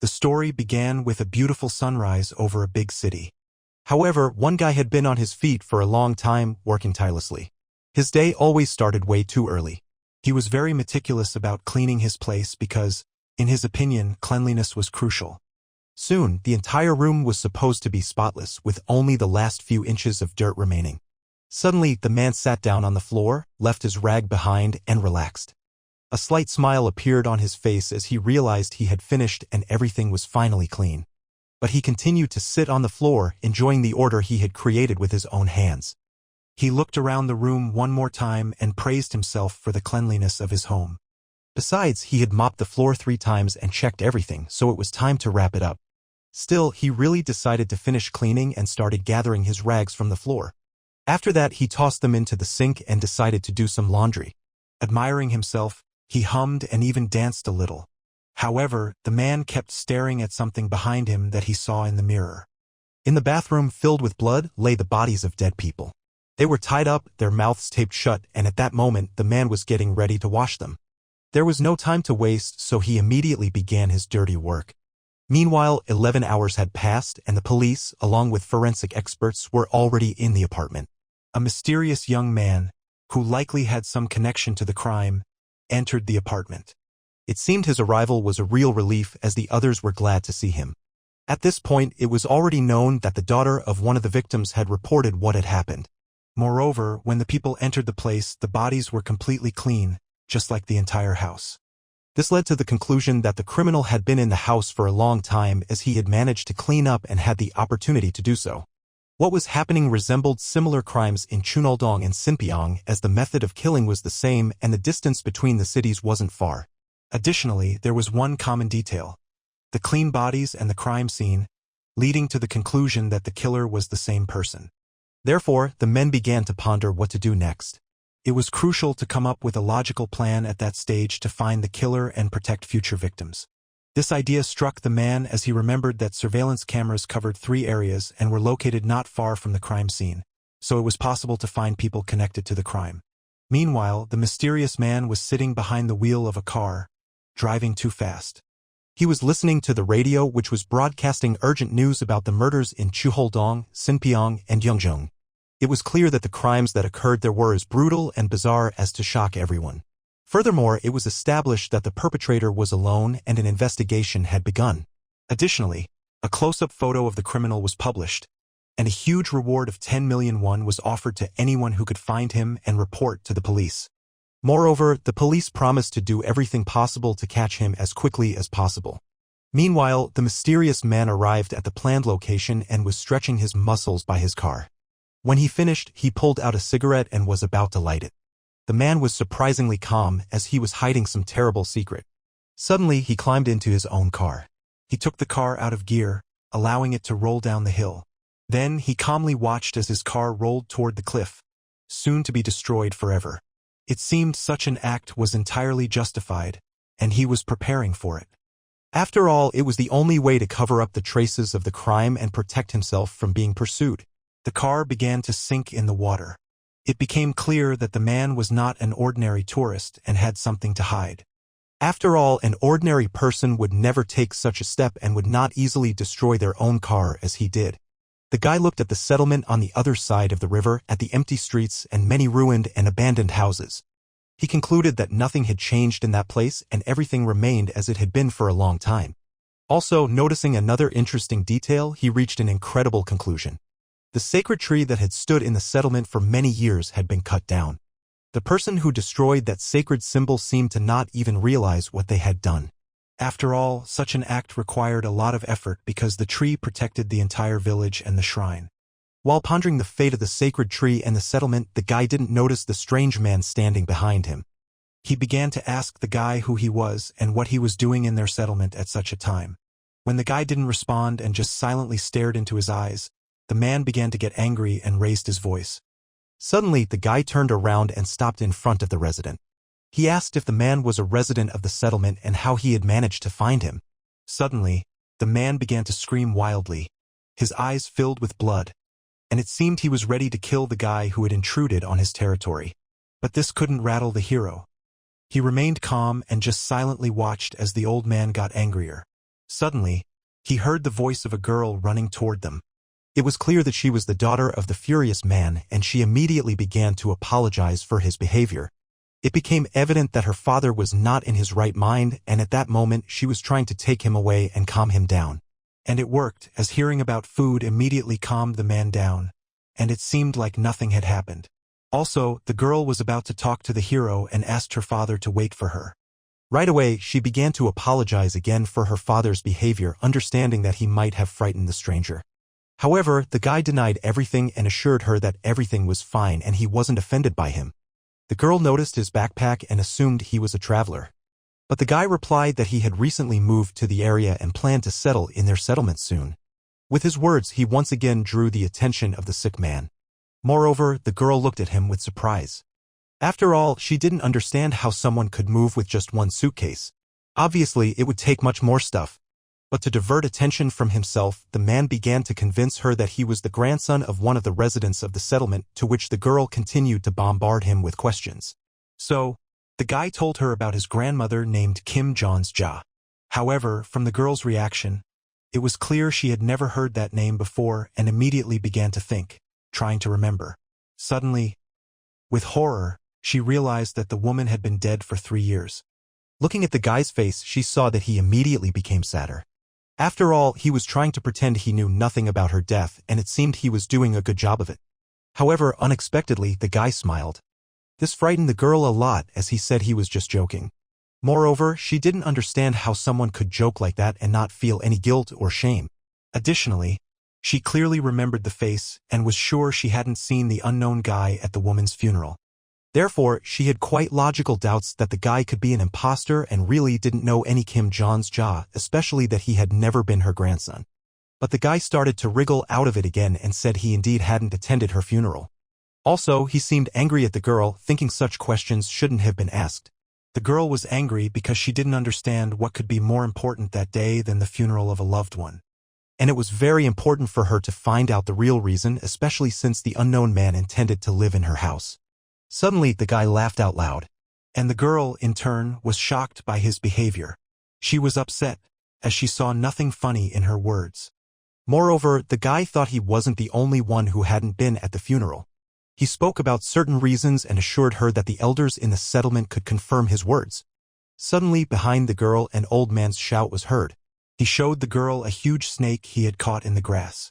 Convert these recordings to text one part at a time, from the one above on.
The story began with a beautiful sunrise over a big city. However, one guy had been on his feet for a long time, working tirelessly. His day always started way too early. He was very meticulous about cleaning his place because, in his opinion, cleanliness was crucial. Soon, the entire room was supposed to be spotless, with only the last few inches of dirt remaining. Suddenly, the man sat down on the floor, left his rag behind, and relaxed. A slight smile appeared on his face as he realized he had finished and everything was finally clean. But he continued to sit on the floor, enjoying the order he had created with his own hands. He looked around the room one more time and praised himself for the cleanliness of his home. Besides, he had mopped the floor 3 times and checked everything, so it was time to wrap it up. Still, he really decided to finish cleaning and started gathering his rags from the floor. After that, he tossed them into the sink and decided to do some laundry. Admiring himself, he hummed and even danced a little. However, the man kept staring at something behind him that he saw in the mirror. In the bathroom filled with blood lay the bodies of dead people. They were tied up, their mouths taped shut, and at that moment the man was getting ready to wash them. There was no time to waste, so he immediately began his dirty work. Meanwhile, 11 hours had passed and the police, along with forensic experts, were already in the apartment. A mysterious young man, who likely had some connection to the crime, entered the apartment. It seemed his arrival was a real relief as the others were glad to see him. At this point, it was already known that the daughter of one of the victims had reported what had happened. Moreover, when the people entered the place, the bodies were completely clean, just like the entire house. This led to the conclusion that the criminal had been in the house for a long time as he had managed to clean up and had the opportunity to do so. What was happening resembled similar crimes in Chunoldong and Sinpyeong as the method of killing was the same and the distance between the cities wasn't far. Additionally, there was one common detail: the clean bodies and the crime scene, leading to the conclusion that the killer was the same person. Therefore, the men began to ponder what to do next. It was crucial to come up with a logical plan at that stage to find the killer and protect future victims. This idea struck the man as he remembered that surveillance cameras covered 3 areas and were located not far from the crime scene, so it was possible to find people connected to the crime. Meanwhile, the mysterious man was sitting behind the wheel of a car, driving too fast. He was listening to the radio, which was broadcasting urgent news about the murders in Chuholdong, Sinpyeong, and Yeongjong. It was clear that the crimes that occurred there were as brutal and bizarre as to shock everyone. Furthermore, it was established that the perpetrator was alone and an investigation had begun. Additionally, a close-up photo of the criminal was published, and a huge reward of 10 million won was offered to anyone who could find him and report to the police. Moreover, the police promised to do everything possible to catch him as quickly as possible. Meanwhile, the mysterious man arrived at the planned location and was stretching his muscles by his car. When he finished, he pulled out a cigarette and was about to light it. The man was surprisingly calm as he was hiding some terrible secret. Suddenly, he climbed into his own car. He took the car out of gear, allowing it to roll down the hill. Then, he calmly watched as his car rolled toward the cliff, soon to be destroyed forever. It seemed such an act was entirely justified, and he was preparing for it. After all, it was the only way to cover up the traces of the crime and protect himself from being pursued. The car began to sink in the water. It became clear that the man was not an ordinary tourist and had something to hide. After all, an ordinary person would never take such a step and would not easily destroy their own car as he did. The guy looked at the settlement on the other side of the river, at the empty streets and many ruined and abandoned houses. He concluded that nothing had changed in that place and everything remained as it had been for a long time. Also, noticing another interesting detail, he reached an incredible conclusion. The sacred tree that had stood in the settlement for many years had been cut down. The person who destroyed that sacred symbol seemed to not even realize what they had done. After all, such an act required a lot of effort because the tree protected the entire village and the shrine. While pondering the fate of the sacred tree and the settlement, the guy didn't notice the strange man standing behind him. He began to ask the guy who he was and what he was doing in their settlement at such a time. When the guy didn't respond and just silently stared into his eyes, the man began to get angry and raised his voice. Suddenly, the guy turned around and stopped in front of the resident. He asked if the man was a resident of the settlement and how he had managed to find him. Suddenly, the man began to scream wildly. His eyes filled with blood, and it seemed he was ready to kill the guy who had intruded on his territory. But this couldn't rattle the hero. He remained calm and just silently watched as the old man got angrier. Suddenly, he heard the voice of a girl running toward them. It was clear that she was the daughter of the furious man, and she immediately began to apologize for his behavior. It became evident that her father was not in his right mind, and at that moment she was trying to take him away and calm him down. And it worked, as hearing about food immediately calmed the man down, and it seemed like nothing had happened. Also, the girl was about to talk to the hero and asked her father to wait for her. Right away, she began to apologize again for her father's behavior, understanding that he might have frightened the stranger. However, the guy denied everything and assured her that everything was fine and he wasn't offended by him. The girl noticed his backpack and assumed he was a traveler. But the guy replied that he had recently moved to the area and planned to settle in their settlement soon. With his words, he once again drew the attention of the sick man. Moreover, the girl looked at him with surprise. After all, she didn't understand how someone could move with just one suitcase. Obviously, it would take much more stuff. But to divert attention from himself, the man began to convince her that he was the grandson of one of the residents of the settlement, to which the girl continued to bombard him with questions. So, the guy told her about his grandmother named Kim Jong-ja. However, from the girl's reaction, it was clear she had never heard that name before and immediately began to think, trying to remember. Suddenly, with horror, she realized that the woman had been dead for 3 years. Looking at the guy's face, she saw that he immediately became sadder. After all, he was trying to pretend he knew nothing about her death, and it seemed he was doing a good job of it. However, unexpectedly, the guy smiled. This frightened the girl a lot, as he said he was just joking. Moreover, she didn't understand how someone could joke like that and not feel any guilt or shame. Additionally, she clearly remembered the face and was sure she hadn't seen the unknown guy at the woman's funeral. Therefore, she had quite logical doubts that the guy could be an imposter and really didn't know any Kim Jong-ja, especially that he had never been her grandson. But the guy started to wriggle out of it again and said he indeed hadn't attended her funeral. Also, he seemed angry at the girl, thinking such questions shouldn't have been asked. The girl was angry because she didn't understand what could be more important that day than the funeral of a loved one. And it was very important for her to find out the real reason, especially since the unknown man intended to live in her house. Suddenly, the guy laughed out loud, and the girl, in turn, was shocked by his behavior. She was upset, as she saw nothing funny in her words. Moreover, the guy thought he wasn't the only one who hadn't been at the funeral. He spoke about certain reasons and assured her that the elders in the settlement could confirm his words. Suddenly, behind the girl, an old man's shout was heard. He showed the girl a huge snake he had caught in the grass.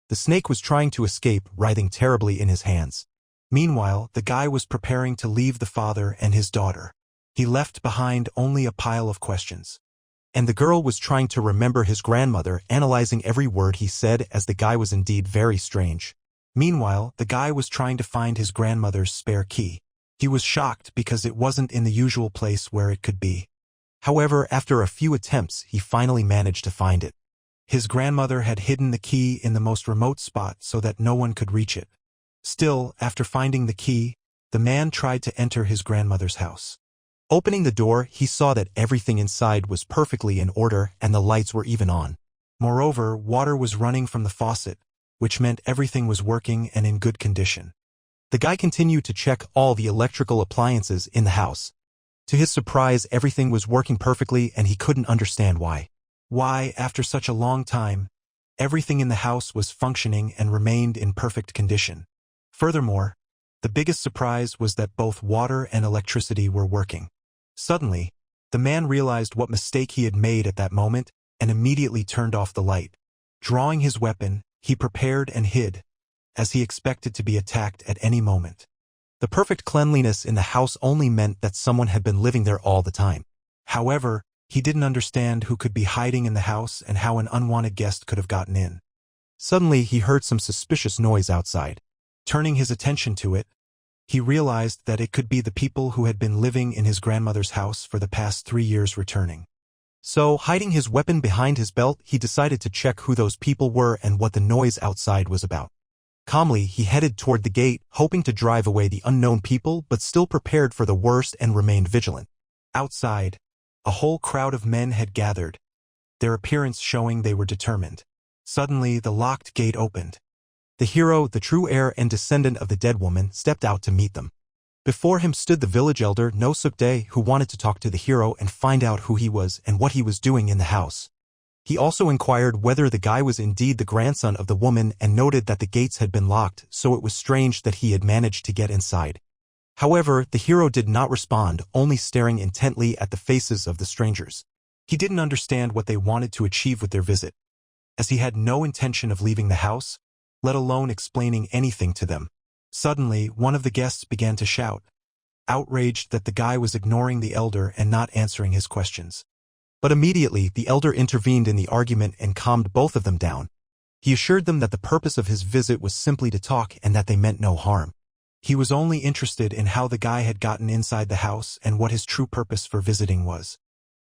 The snake was trying to escape, writhing terribly in his hands. Meanwhile, the guy was preparing to leave the father and his daughter. He left behind only a pile of questions. And the girl was trying to remember his grandmother, analyzing every word he said, as the guy was indeed very strange. Meanwhile, the guy was trying to find his grandmother's spare key. He was shocked because it wasn't in the usual place where it could be. However, after a few attempts, he finally managed to find it. His grandmother had hidden the key in the most remote spot so that no one could reach it. Still, after finding the key, the man tried to enter his grandmother's house. Opening the door, he saw that everything inside was perfectly in order and the lights were even on. Moreover, water was running from the faucet, which meant everything was working and in good condition. The guy continued to check all the electrical appliances in the house. To his surprise, everything was working perfectly and he couldn't understand why. Why, after such a long time, everything in the house was functioning and remained in perfect condition. Furthermore, the biggest surprise was that both water and electricity were working. Suddenly, the man realized what mistake he had made at that moment and immediately turned off the light. Drawing his weapon, he prepared and hid, as he expected to be attacked at any moment. The perfect cleanliness in the house only meant that someone had been living there all the time. However, he didn't understand who could be hiding in the house and how an unwanted guest could have gotten in. Suddenly, he heard some suspicious noise outside. Turning his attention to it, he realized that it could be the people who had been living in his grandmother's house for the past 3 years returning. So, hiding his weapon behind his belt, he decided to check who those people were and what the noise outside was about. Calmly, he headed toward the gate, hoping to drive away the unknown people, but still prepared for the worst and remained vigilant. Outside, a whole crowd of men had gathered, their appearance showing they were determined. Suddenly, the locked gate opened. The hero, the true heir and descendant of the dead woman, stepped out to meet them. Before him stood the village elder, No Suk-dae, who wanted to talk to the hero and find out who he was and what he was doing in the house. He also inquired whether the guy was indeed the grandson of the woman and noted that the gates had been locked, so it was strange that he had managed to get inside. However, the hero did not respond, only staring intently at the faces of the strangers. He didn't understand what they wanted to achieve with their visit, as he had no intention of leaving the house, let alone explaining anything to them. Suddenly, one of the guests began to shout, outraged that the guy was ignoring the elder and not answering his questions. But immediately, the elder intervened in the argument and calmed both of them down. He assured them that the purpose of his visit was simply to talk and that they meant no harm. He was only interested in how the guy had gotten inside the house and what his true purpose for visiting was.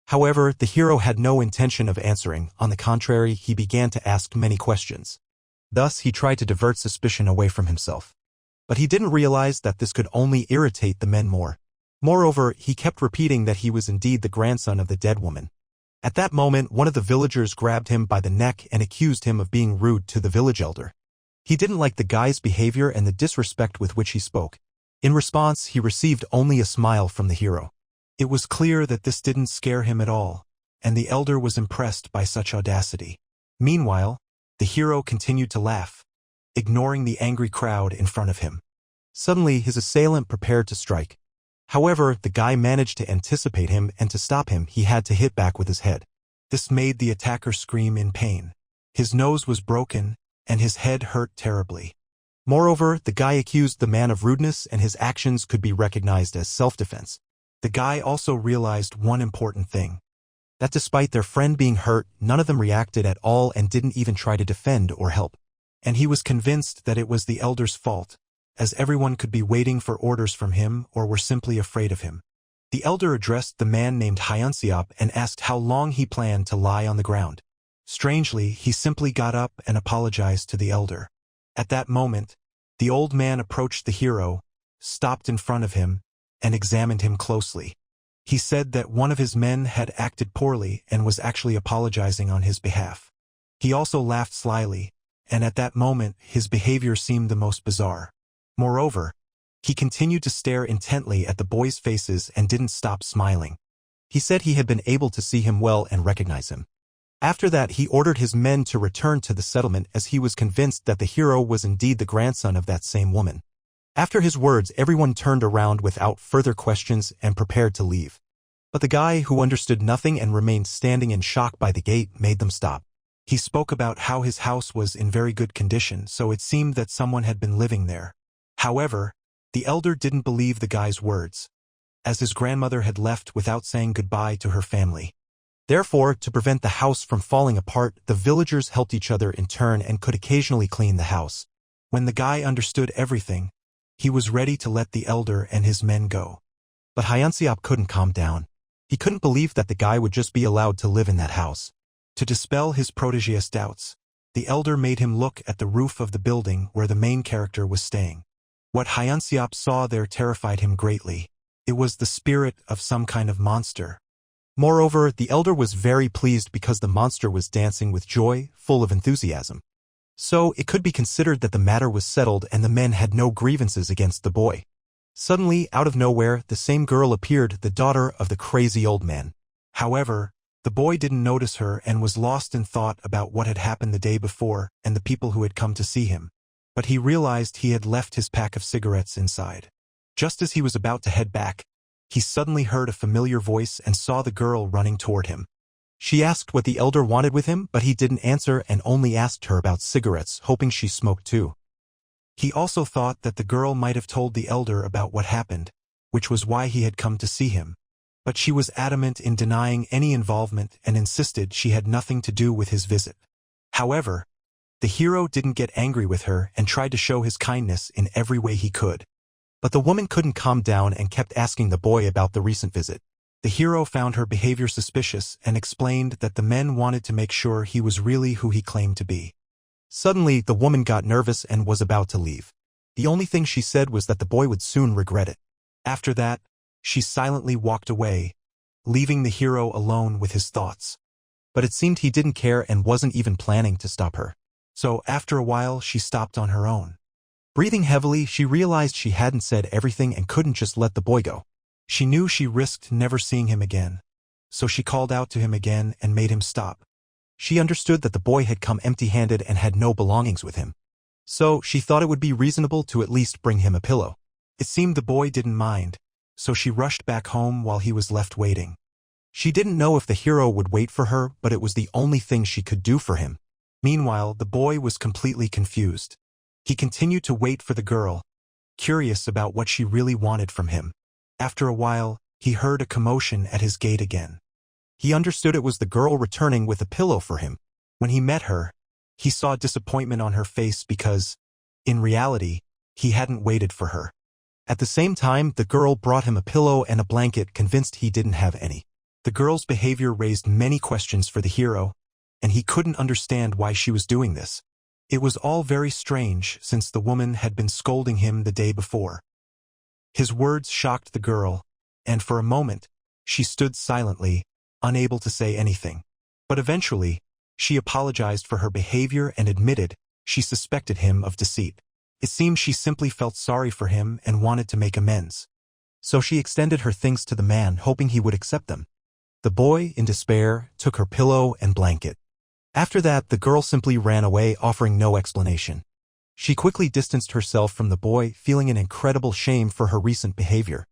However, the hero had no intention of answering. On the contrary, he began to ask many questions. Thus, he tried to divert suspicion away from himself. But he didn't realize that this could only irritate the men more. Moreover, he kept repeating that he was indeed the grandson of the dead woman. At that moment, one of the villagers grabbed him by the neck and accused him of being rude to the village elder. He didn't like the guy's behavior and the disrespect with which he spoke. In response, he received only a smile from the hero. It was clear that this didn't scare him at all, and the elder was impressed by such audacity. Meanwhile, the hero continued to laugh, ignoring the angry crowd in front of him. Suddenly, his assailant prepared to strike. However, the guy managed to anticipate him, and to stop him, he had to hit back with his head. This made the attacker scream in pain. His nose was broken, and his head hurt terribly. Moreover, the guy accused the man of rudeness, and his actions could be recognized as self-defense. The guy also realized one important thing: that despite their friend being hurt, none of them reacted at all and didn't even try to defend or help. And he was convinced that it was the elder's fault, as everyone could be waiting for orders from him or were simply afraid of him. The elder addressed the man named Hyunseop and asked how long he planned to lie on the ground. Strangely, he simply got up and apologized to the elder. At that moment, the old man approached the hero, stopped in front of him, and examined him closely. He said that one of his men had acted poorly and was actually apologizing on his behalf. He also laughed slyly, and at that moment his behavior seemed the most bizarre. Moreover, he continued to stare intently at the boys' faces and didn't stop smiling. He said he had been able to see him well and recognize him. After that, he ordered his men to return to the settlement, as he was convinced that the hero was indeed the grandson of that same woman. After his words, everyone turned around without further questions and prepared to leave. But the guy, who understood nothing and remained standing in shock by the gate, made them stop. He spoke about how his house was in very good condition, so it seemed that someone had been living there. However, the elder didn't believe the guy's words, as his grandmother had left without saying goodbye to her family. Therefore, to prevent the house from falling apart, the villagers helped each other in turn and could occasionally clean the house. When the guy understood everything, he was ready to let the elder and his men go. But Hyunseop couldn't calm down. He couldn't believe that the guy would just be allowed to live in that house. To dispel his protégé's doubts, the elder made him look at the roof of the building where the main character was staying. What Hyunseop saw there terrified him greatly. It was the spirit of some kind of monster. Moreover, the elder was very pleased because the monster was dancing with joy, full of enthusiasm. So, it could be considered that the matter was settled and the men had no grievances against the boy. Suddenly, out of nowhere, the same girl appeared, the daughter of the crazy old man. However, the boy didn't notice her and was lost in thought about what had happened the day before and the people who had come to see him. But he realized he had left his pack of cigarettes inside. Just as he was about to head back, he suddenly heard a familiar voice and saw the girl running toward him. She asked what the elder wanted with him, but he didn't answer and only asked her about cigarettes, hoping she smoked too. He also thought that the girl might have told the elder about what happened, which was why he had come to see him. But she was adamant in denying any involvement and insisted she had nothing to do with his visit. However, the hero didn't get angry with her and tried to show his kindness in every way he could. But the woman couldn't calm down and kept asking the boy about the recent visit. The hero found her behavior suspicious and explained that the men wanted to make sure he was really who he claimed to be. Suddenly, the woman got nervous and was about to leave. The only thing she said was that the boy would soon regret it. After that, she silently walked away, leaving the hero alone with his thoughts. But it seemed he didn't care and wasn't even planning to stop her. So after a while, she stopped on her own. Breathing heavily, she realized she hadn't said everything and couldn't just let the boy go. She knew she risked never seeing him again. So she called out to him again and made him stop. She understood that the boy had come empty-handed and had no belongings with him. So she thought it would be reasonable to at least bring him a pillow. It seemed the boy didn't mind, so she rushed back home while he was left waiting. She didn't know if the hero would wait for her, but it was the only thing she could do for him. Meanwhile, the boy was completely confused. He continued to wait for the girl, curious about what she really wanted from him. After a while, he heard a commotion at his gate again. He understood it was the girl returning with a pillow for him. When he met her, he saw disappointment on her face because, in reality, he hadn't waited for her. At the same time, the girl brought him a pillow and a blanket, convinced he didn't have any. The girl's behavior raised many questions for the hero, and he couldn't understand why she was doing this. It was all very strange since the woman had been scolding him the day before. His words shocked the girl, and for a moment, she stood silently, unable to say anything. But eventually, she apologized for her behavior and admitted she suspected him of deceit. It seemed she simply felt sorry for him and wanted to make amends. So she extended her things to the man, hoping he would accept them. The boy, in despair, took her pillow and blanket. After that, the girl simply ran away, offering no explanation. She quickly distanced herself from the boy, feeling an incredible shame for her recent behavior.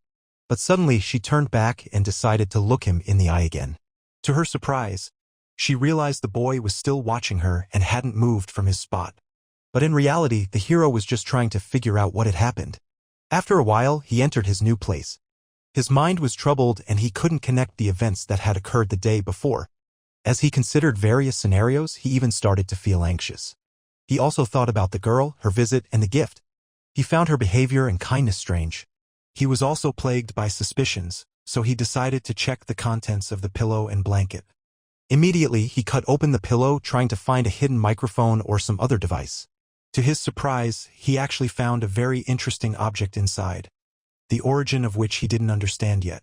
But suddenly, she turned back and decided to look him in the eye again. To her surprise, she realized the boy was still watching her and hadn't moved from his spot. But in reality, the hero was just trying to figure out what had happened. After a while, he entered his new place. His mind was troubled and he couldn't connect the events that had occurred the day before. As he considered various scenarios, he even started to feel anxious. He also thought about the girl, her visit, and the gift. He found her behavior and kindness strange. He was also plagued by suspicions, so he decided to check the contents of the pillow and blanket. Immediately, he cut open the pillow, trying to find a hidden microphone or some other device. To his surprise, he actually found a very interesting object inside, the origin of which he didn't understand yet.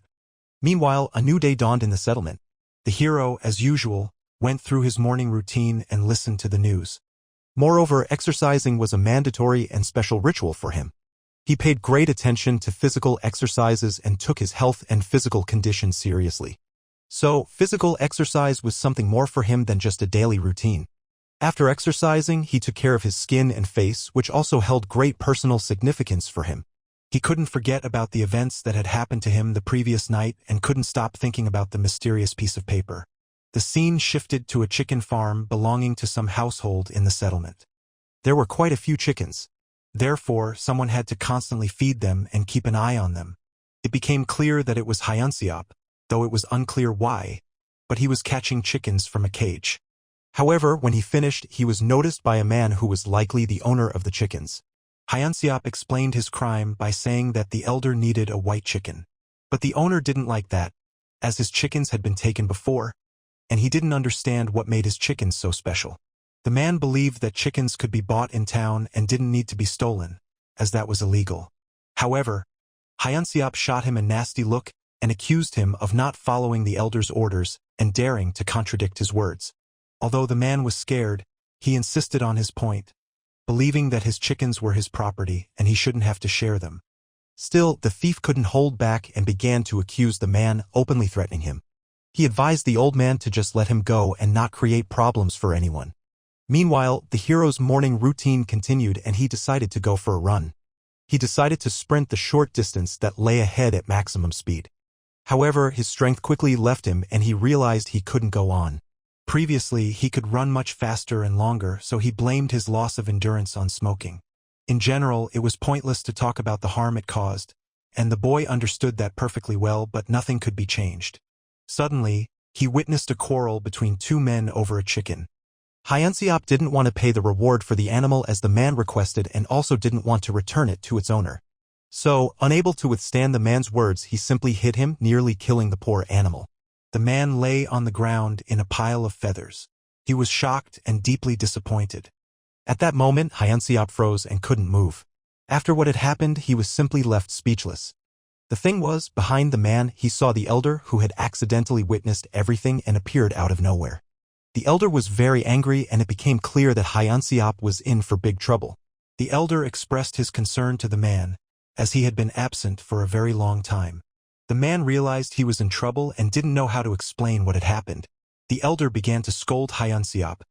Meanwhile, a new day dawned in the settlement. The hero, as usual, went through his morning routine and listened to the news. Moreover, exercising was a mandatory and special ritual for him. He paid great attention to physical exercises and took his health and physical condition seriously. So, physical exercise was something more for him than just a daily routine. After exercising, he took care of his skin and face, which also held great personal significance for him. He couldn't forget about the events that had happened to him the previous night and couldn't stop thinking about the mysterious piece of paper. The scene shifted to a chicken farm belonging to some household in the settlement. There were quite a few chickens. Therefore, someone had to constantly feed them and keep an eye on them. It became clear that it was Hyunseop, though it was unclear why, but he was catching chickens from a cage. However, when he finished, he was noticed by a man who was likely the owner of the chickens. Hyunseop explained his crime by saying that the elder needed a white chicken. But the owner didn't like that, as his chickens had been taken before, and he didn't understand what made his chickens so special. The man believed that chickens could be bought in town and didn't need to be stolen, as that was illegal. However, Hyunseop shot him a nasty look and accused him of not following the elder's orders and daring to contradict his words. Although the man was scared, he insisted on his point, believing that his chickens were his property and he shouldn't have to share them. Still, the thief couldn't hold back and began to accuse the man, openly threatening him. He advised the old man to just let him go and not create problems for anyone. Meanwhile, the hero's morning routine continued and he decided to go for a run. He decided to sprint the short distance that lay ahead at maximum speed. However, his strength quickly left him and he realized he couldn't go on. Previously, he could run much faster and longer, so he blamed his loss of endurance on smoking. In general, it was pointless to talk about the harm it caused, and the boy understood that perfectly well, but nothing could be changed. Suddenly, he witnessed a quarrel between two men over a chicken. Hyunseop didn't want to pay the reward for the animal as the man requested and also didn't want to return it to its owner. So, unable to withstand the man's words, he simply hit him, nearly killing the poor animal. The man lay on the ground in a pile of feathers. He was shocked and deeply disappointed. At that moment, Hyunseop froze and couldn't move. After what had happened, he was simply left speechless. The thing was, behind the man, he saw the elder who had accidentally witnessed everything and appeared out of nowhere. The elder was very angry and it became clear that Hyunseop was in for big trouble. The elder expressed his concern to the man, as he had been absent for a very long time. The man realized he was in trouble and didn't know how to explain what had happened. The elder began to scold Hyunseop,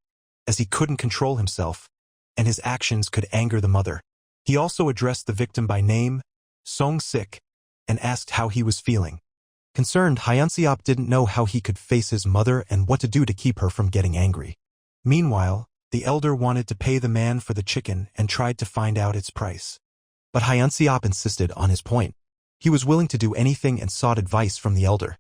as he couldn't control himself, and his actions could anger the mother. He also addressed the victim by name, Song-sik, and asked how he was feeling. Concerned, Hyunseop didn't know how he could face his mother and what to do to keep her from getting angry. Meanwhile, the elder wanted to pay the man for the chicken and tried to find out its price. But Hyunseop insisted on his point. He was willing to do anything and sought advice from the elder.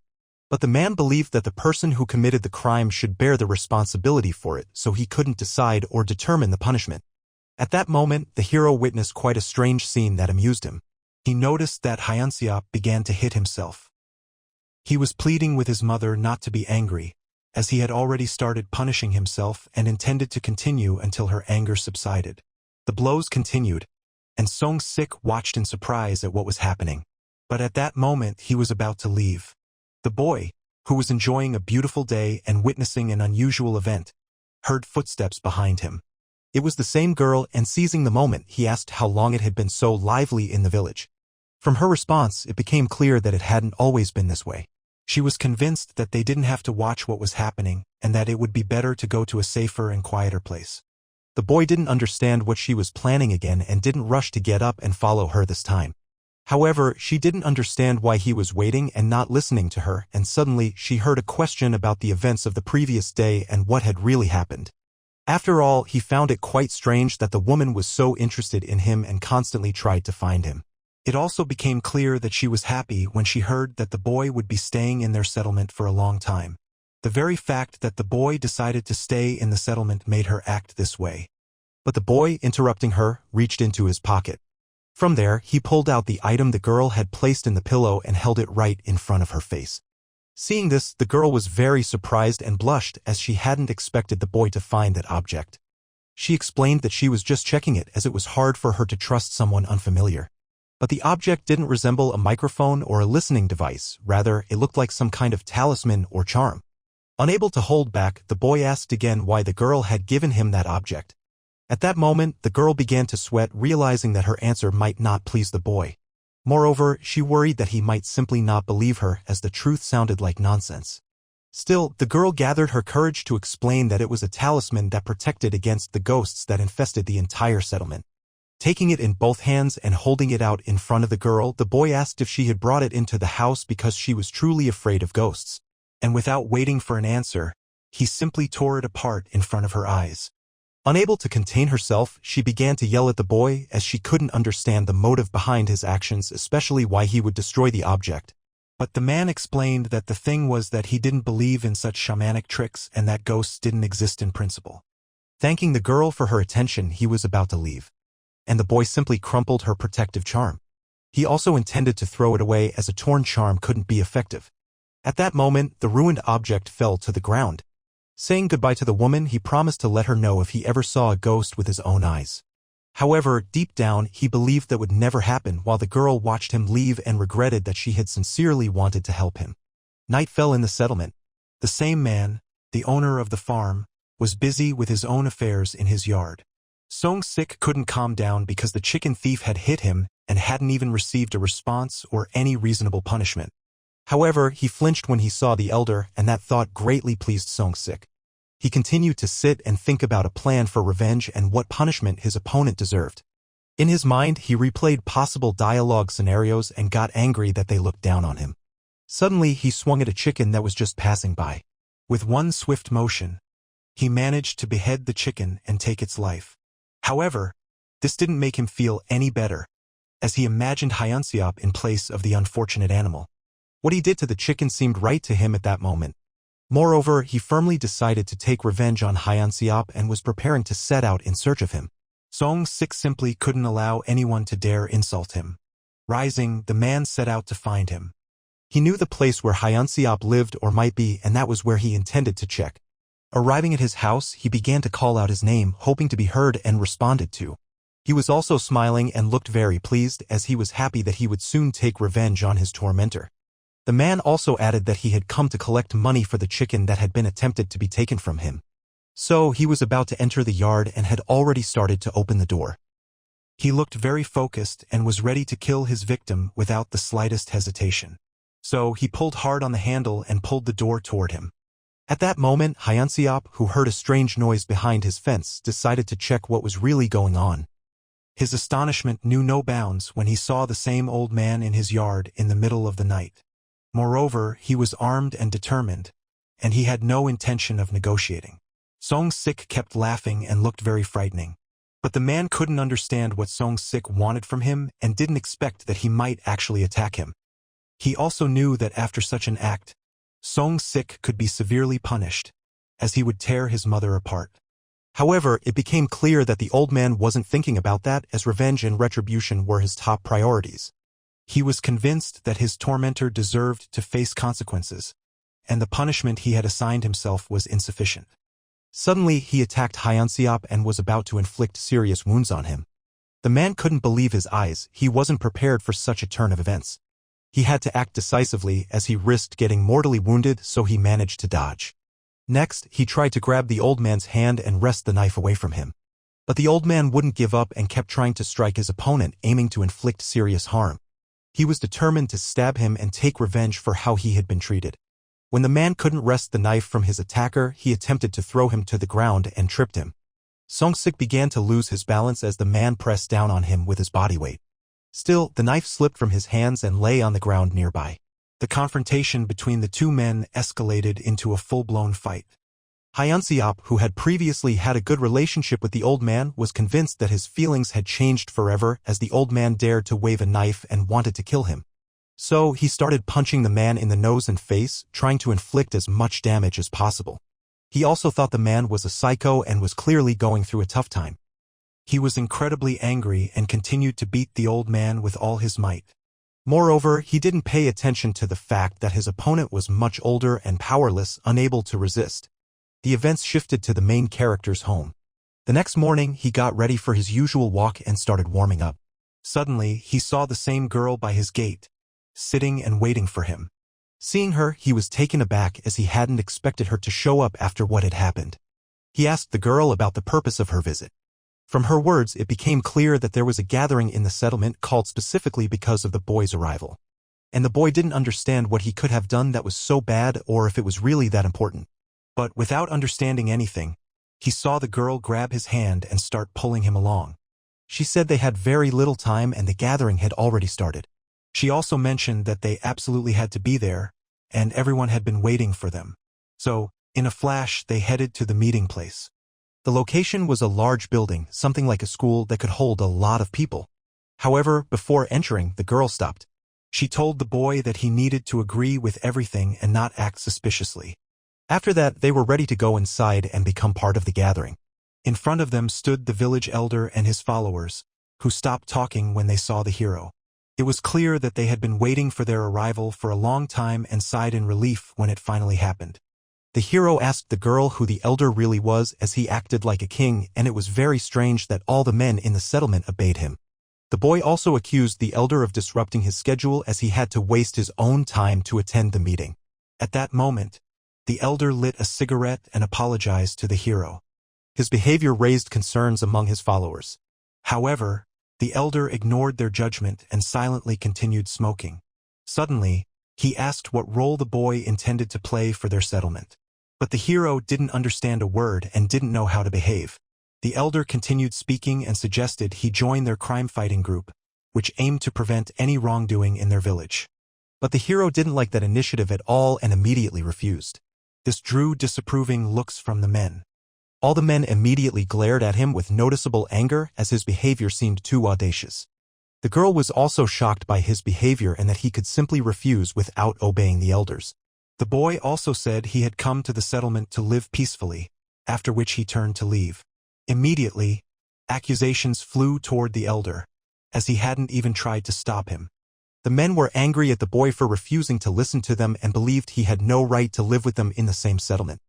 But the man believed that the person who committed the crime should bear the responsibility for it, so he couldn't decide or determine the punishment. At that moment, the hero witnessed quite a strange scene that amused him. He noticed that Hyunseop began to hit himself. He was pleading with his mother not to be angry, as he had already started punishing himself and intended to continue until her anger subsided. The blows continued, and Song-sik watched in surprise at what was happening. But at that moment he was about to leave. The boy, who was enjoying a beautiful day and witnessing an unusual event, heard footsteps behind him. It was the same girl, and seizing the moment, he asked how long it had been so lively in the village. From her response, it became clear that it hadn't always been this way. She was convinced that they didn't have to watch what was happening and that it would be better to go to a safer and quieter place. The boy didn't understand what she was planning again and didn't rush to get up and follow her this time. However, she didn't understand why he was waiting and not listening to her, and suddenly she heard a question about the events of the previous day and what had really happened. After all, he found it quite strange that the woman was so interested in him and constantly tried to find him. It also became clear that she was happy when she heard that the boy would be staying in their settlement for a long time. The very fact that the boy decided to stay in the settlement made her act this way. But the boy, interrupting her, reached into his pocket. From there, he pulled out the item the girl had placed in the pillow and held it right in front of her face. Seeing this, the girl was very surprised and blushed, as she hadn't expected the boy to find that object. She explained that she was just checking it, as it was hard for her to trust someone unfamiliar. But the object didn't resemble a microphone or a listening device, rather it looked like some kind of talisman or charm. Unable to hold back, the boy asked again why the girl had given him that object. At that moment, the girl began to sweat, realizing that her answer might not please the boy. Moreover, she worried that he might simply not believe her, as the truth sounded like nonsense. Still, the girl gathered her courage to explain that it was a talisman that protected against the ghosts that infested the entire settlement. Taking it in both hands and holding it out in front of the girl, the boy asked if she had brought it into the house because she was truly afraid of ghosts. And without waiting for an answer, he simply tore it apart in front of her eyes. Unable to contain herself, she began to yell at the boy, as she couldn't understand the motive behind his actions, especially why he would destroy the object. But the man explained that the thing was that he didn't believe in such shamanic tricks and that ghosts didn't exist in principle. Thanking the girl for her attention, he was about to leave. And the boy simply crumpled her protective charm. He also intended to throw it away, as a torn charm couldn't be effective. At that moment, the ruined object fell to the ground. Saying goodbye to the woman, he promised to let her know if he ever saw a ghost with his own eyes. However, deep down, he believed that would never happen, while the girl watched him leave and regretted that she had sincerely wanted to help him. Night fell in the settlement. The same man, the owner of the farm, was busy with his own affairs in his yard. Song-sik couldn't calm down because the chicken thief had hit him and hadn't even received a response or any reasonable punishment. However, he flinched when he saw the elder, and that thought greatly pleased Song-sik. He continued to sit and think about a plan for revenge and what punishment his opponent deserved. In his mind, he replayed possible dialogue scenarios and got angry that they looked down on him. Suddenly, he swung at a chicken that was just passing by. With one swift motion, he managed to behead the chicken and take its life. However, this didn't make him feel any better, as he imagined Hyunseop in place of the unfortunate animal. What he did to the chicken seemed right to him at that moment. Moreover, he firmly decided to take revenge on Hyunseop and was preparing to set out in search of him. Song-sik simply couldn't allow anyone to dare insult him. Rising, the man set out to find him. He knew the place where Hyunseop lived or might be, and that was where he intended to check. Arriving at his house, he began to call out his name, hoping to be heard and responded to. He was also smiling and looked very pleased, as he was happy that he would soon take revenge on his tormentor. The man also added that he had come to collect money for the chicken that had been attempted to be taken from him. So he was about to enter the yard and had already started to open the door. He looked very focused and was ready to kill his victim without the slightest hesitation. So he pulled hard on the handle and pulled the door toward him. At that moment, Hyunseop, who heard a strange noise behind his fence, decided to check what was really going on. His astonishment knew no bounds when he saw the same old man in his yard in the middle of the night. Moreover, he was armed and determined, and he had no intention of negotiating. Song-sik kept laughing and looked very frightening. But the man couldn't understand what Song-sik wanted from him and didn't expect that he might actually attack him. He also knew that after such an act, Song-sik could be severely punished, as he would tear his mother apart. However, it became clear that the old man wasn't thinking about that, as revenge and retribution were his top priorities. He was convinced that his tormentor deserved to face consequences, and the punishment he had assigned himself was insufficient. Suddenly, he attacked Hyunseop and was about to inflict serious wounds on him. The man couldn't believe his eyes. He wasn't prepared for such a turn of events. He had to act decisively, as he risked getting mortally wounded, so he managed to dodge. Next, he tried to grab the old man's hand and wrest the knife away from him. But the old man wouldn't give up and kept trying to strike his opponent, aiming to inflict serious harm. He was determined to stab him and take revenge for how he had been treated. When the man couldn't wrest the knife from his attacker, he attempted to throw him to the ground and tripped him. Song-sik began to lose his balance as the man pressed down on him with his body weight. Still, the knife slipped from his hands and lay on the ground nearby. The confrontation between the two men escalated into a full-blown fight. Hyunseop, who had previously had a good relationship with the old man, was convinced that his feelings had changed forever as the old man dared to wave a knife and wanted to kill him. So he started punching the man in the nose and face, trying to inflict as much damage as possible. He also thought the man was a psycho and was clearly going through a tough time. He was incredibly angry and continued to beat the old man with all his might. Moreover, he didn't pay attention to the fact that his opponent was much older and powerless, unable to resist. The events shifted to the main character's home. The next morning, he got ready for his usual walk and started warming up. Suddenly, he saw the same girl by his gate, sitting and waiting for him. Seeing her, he was taken aback as he hadn't expected her to show up after what had happened. He asked the girl about the purpose of her visit. From her words, it became clear that there was a gathering in the settlement called specifically because of the boy's arrival. And the boy didn't understand what he could have done that was so bad or if it was really that important. But without understanding anything, he saw the girl grab his hand and start pulling him along. She said they had very little time and the gathering had already started. She also mentioned that they absolutely had to be there, and everyone had been waiting for them. So, in a flash, they headed to the meeting place. The location was a large building, something like a school that could hold a lot of people. However, before entering, the girl stopped. She told the boy that he needed to agree with everything and not act suspiciously. After that, they were ready to go inside and become part of the gathering. In front of them stood the village elder and his followers, who stopped talking when they saw the hero. It was clear that they had been waiting for their arrival for a long time and sighed in relief when it finally happened. The hero asked the girl who the elder really was, as he acted like a king, and it was very strange that all the men in the settlement obeyed him. The boy also accused the elder of disrupting his schedule as he had to waste his own time to attend the meeting. At that moment, the elder lit a cigarette and apologized to the hero. His behavior raised concerns among his followers. However, the elder ignored their judgment and silently continued smoking. Suddenly, he asked what role the boy intended to play for their settlement. But the hero didn't understand a word and didn't know how to behave. The elder continued speaking and suggested he join their crime-fighting group, which aimed to prevent any wrongdoing in their village. But the hero didn't like that initiative at all and immediately refused. This drew disapproving looks from the men. All the men immediately glared at him with noticeable anger as his behavior seemed too audacious. The girl was also shocked by his behavior and that he could simply refuse without obeying the elders. The boy also said he had come to the settlement to live peacefully, after which he turned to leave. Immediately, accusations flew toward the elder, as he hadn't even tried to stop him. The men were angry at the boy for refusing to listen to them and believed he had no right to live with them in the same settlement.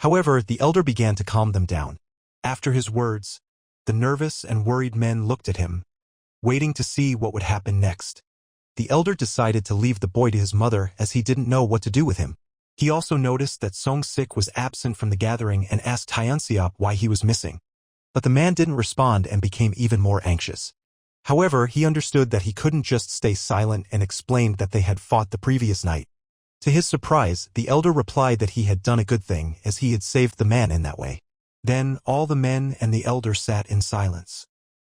However, the elder began to calm them down. After his words, the nervous and worried men looked at him, waiting to see what would happen next. The elder decided to leave the boy to his mother as he didn't know what to do with him. He also noticed that Song-sik was absent from the gathering and asked Hyunseop why he was missing. But the man didn't respond and became even more anxious. However, he understood that he couldn't just stay silent and explained that they had fought the previous night. To his surprise, the elder replied that he had done a good thing as he had saved the man in that way. Then all the men and the elder sat in silence.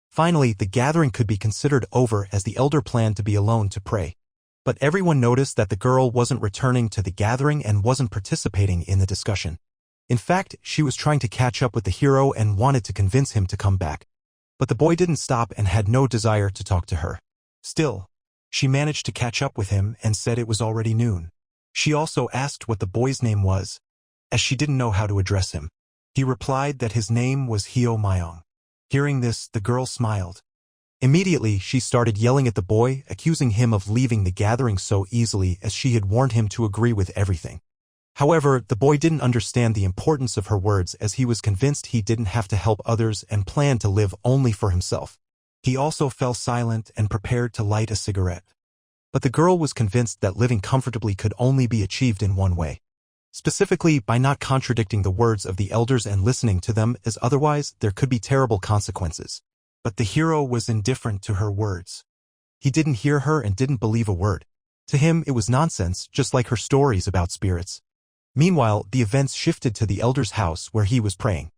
Finally, the gathering could be considered over as the elder planned to be alone to pray. But everyone noticed that the girl wasn't returning to the gathering and wasn't participating in the discussion. In fact, she was trying to catch up with the hero and wanted to convince him to come back. But the boy didn't stop and had no desire to talk to her. Still, she managed to catch up with him and said it was already noon. She also asked what the boy's name was, as she didn't know how to address him. He replied that his name was Hyo Myong. Hearing this, the girl smiled. Immediately, she started yelling at the boy, accusing him of leaving the gathering so easily as she had warned him to agree with everything. However, the boy didn't understand the importance of her words as he was convinced he didn't have to help others and planned to live only for himself. He also fell silent and prepared to light a cigarette. But the girl was convinced that living comfortably could only be achieved in one way. Specifically, by not contradicting the words of the elders and listening to them, as otherwise there could be terrible consequences. But the hero was indifferent to her words. He didn't hear her and didn't believe a word. To him, it was nonsense, just like her stories about spirits. Meanwhile, the events shifted to the elder's house where he was praying.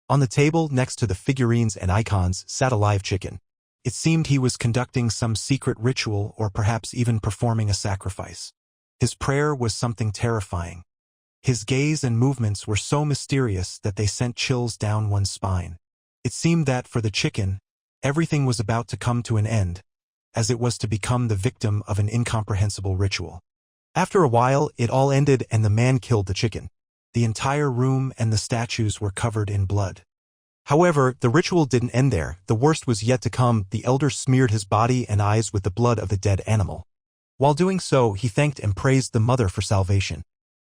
On the table, next to the figurines and icons, sat a live chicken. It seemed he was conducting some secret ritual or perhaps even performing a sacrifice. His prayer was something terrifying. His gaze and movements were so mysterious that they sent chills down one's spine. It seemed that, for the chicken, everything was about to come to an end, as it was to become the victim of an incomprehensible ritual. After a while, it all ended and the man killed the chicken. The entire room and the statues were covered in blood. However, the ritual didn't end there. The worst was yet to come. The elder smeared his body and eyes with the blood of the dead animal. While doing so, he thanked and praised the mother for salvation.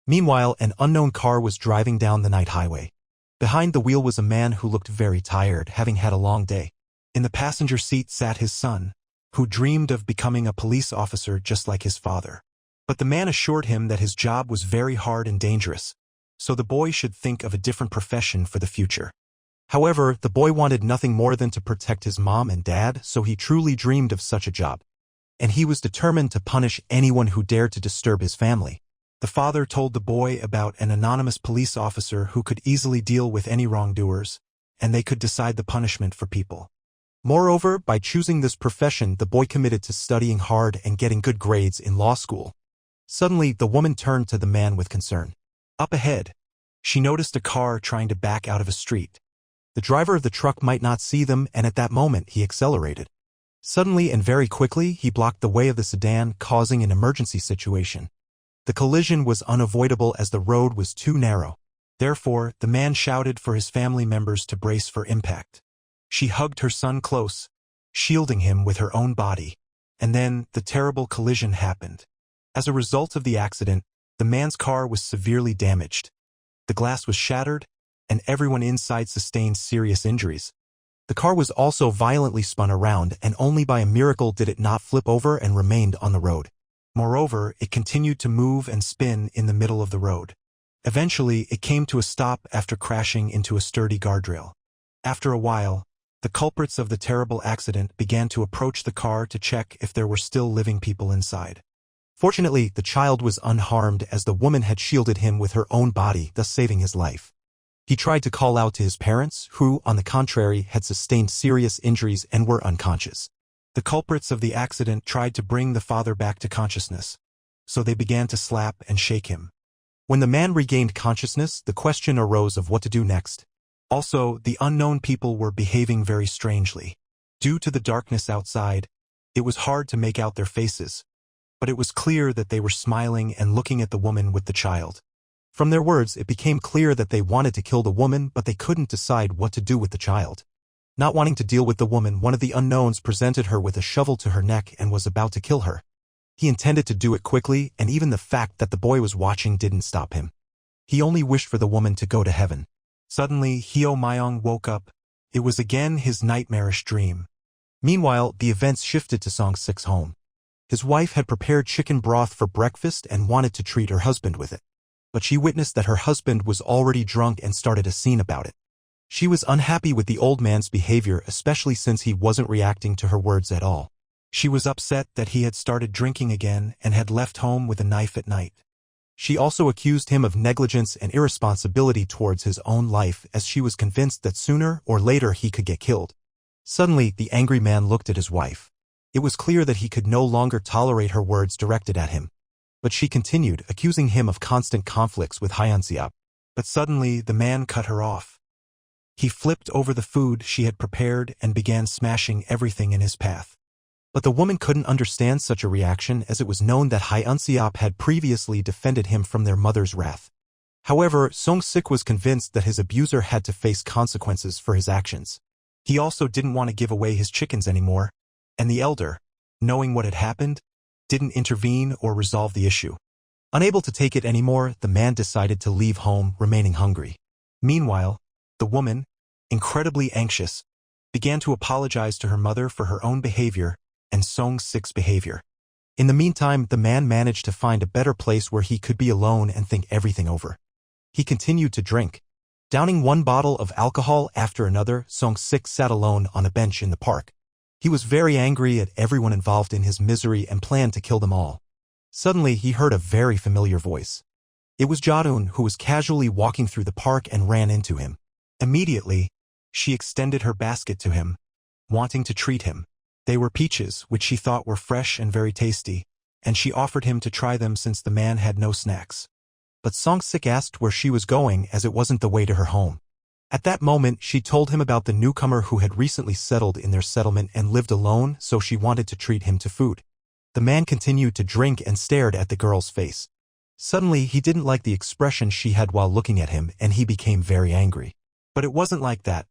Meanwhile, an unknown car was driving down the night highway. Behind the wheel was a man who looked very tired, having had a long day. In the passenger seat sat his son, who dreamed of becoming a police officer just like his father. But the man assured him that his job was very hard and dangerous, so the boy should think of a different profession for the future. However, the boy wanted nothing more than to protect his mom and dad, so he truly dreamed of such a job. And he was determined to punish anyone who dared to disturb his family. The father told the boy about an anonymous police officer who could easily deal with any wrongdoers, and they could decide the punishment for people. Moreover, by choosing this profession, the boy committed to studying hard and getting good grades in law school. Suddenly, the woman turned to the man with concern. Up ahead, she noticed a car trying to back out of a street. The driver of the truck might not see them, and at that moment he accelerated. Suddenly and very quickly, he blocked the way of the sedan, causing an emergency situation. The collision was unavoidable as the road was too narrow. Therefore, the man shouted for his family members to brace for impact. She hugged her son close, shielding him with her own body. And then, the terrible collision happened. As a result of the accident, the man's car was severely damaged. The glass was shattered, and everyone inside sustained serious injuries. The car was also violently spun around, and only by a miracle did it not flip over and remained on the road. Moreover, it continued to move and spin in the middle of the road. Eventually, it came to a stop after crashing into a sturdy guardrail. After a while, the culprits of the terrible accident began to approach the car to check if there were still living people inside. Fortunately, the child was unharmed as the woman had shielded him with her own body, thus saving his life. He tried to call out to his parents, who, on the contrary, had sustained serious injuries and were unconscious. The culprits of the accident tried to bring the father back to consciousness, so they began to slap and shake him. When the man regained consciousness, the question arose of what to do next. Also, the unknown people were behaving very strangely. Due to the darkness outside, it was hard to make out their faces, but it was clear that they were smiling and looking at the woman with the child. From their words, it became clear that they wanted to kill the woman, but they couldn't decide what to do with the child. Not wanting to deal with the woman, one of the unknowns presented her with a shovel to her neck and was about to kill her. He intended to do it quickly, and even the fact that the boy was watching didn't stop him. He only wished for the woman to go to heaven. Suddenly, Hyo Myong woke up. It was again his nightmarish dream. Meanwhile, the events shifted to Song Sik's home. His wife had prepared chicken broth for breakfast and wanted to treat her husband with it. But she witnessed that her husband was already drunk and started a scene about it. She was unhappy with the old man's behavior, especially since he wasn't reacting to her words at all. She was upset that he had started drinking again and had left home with a knife at night. She also accused him of negligence and irresponsibility towards his own life, as she was convinced that sooner or later he could get killed. Suddenly, the angry man looked at his wife. It was clear that he could no longer tolerate her words directed at him. But she continued, accusing him of constant conflicts with Hyunseop. But suddenly, the man cut her off. He flipped over the food she had prepared and began smashing everything in his path. But the woman couldn't understand such a reaction, as it was known that Hyunseop had previously defended him from their mother's wrath. However, Song-sik was convinced that his abuser had to face consequences for his actions. He also didn't want to give away his chickens anymore, and the elder, knowing what had happened, didn't intervene or resolve the issue. Unable to take it anymore, the man decided to leave home, remaining hungry. Meanwhile, the woman, incredibly anxious, began to apologize to her mother for her own behavior and Song-sik's behavior. In the meantime, the man managed to find a better place where he could be alone and think everything over. He continued to drink. Downing one bottle of alcohol after another, Song-sik sat alone on a bench in the park. He was very angry at everyone involved in his misery and planned to kill them all. Suddenly, he heard a very familiar voice. It was Ja-eun, who was casually walking through the park and ran into him. Immediately, she extended her basket to him, wanting to treat him. They were peaches, which she thought were fresh and very tasty, and she offered him to try them since the man had no snacks. But Song-sik asked where she was going, as it wasn't the way to her home. At that moment, she told him about the newcomer who had recently settled in their settlement and lived alone, so she wanted to treat him to food. The man continued to drink and stared at the girl's face. Suddenly, he didn't like the expression she had while looking at him, and he became very angry. But it wasn't like that.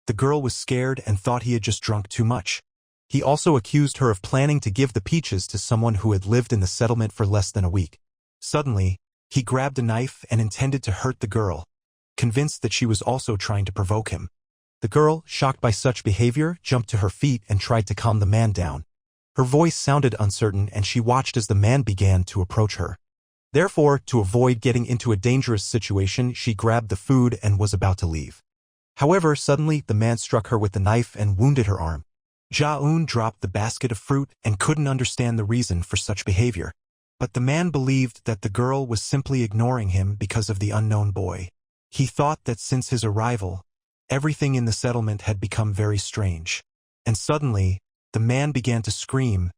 The girl was scared and thought he had just drunk too much. He also accused her of planning to give the peaches to someone who had lived in the settlement for less than a week. Suddenly, he grabbed a knife and intended to hurt the girl, convinced that she was also trying to provoke him. The girl, shocked by such behavior, jumped to her feet and tried to calm the man down. Her voice sounded uncertain, and she watched as the man began to approach her. Therefore, to avoid getting into a dangerous situation, she grabbed the food and was about to leave. However, suddenly, the man struck her with the knife and wounded her arm. Ja-eun dropped the basket of fruit and couldn't understand the reason for such behavior. But the man believed that the girl was simply ignoring him because of the unknown boy. He thought that since his arrival, everything in the settlement had become very strange. And suddenly, the man began to scream,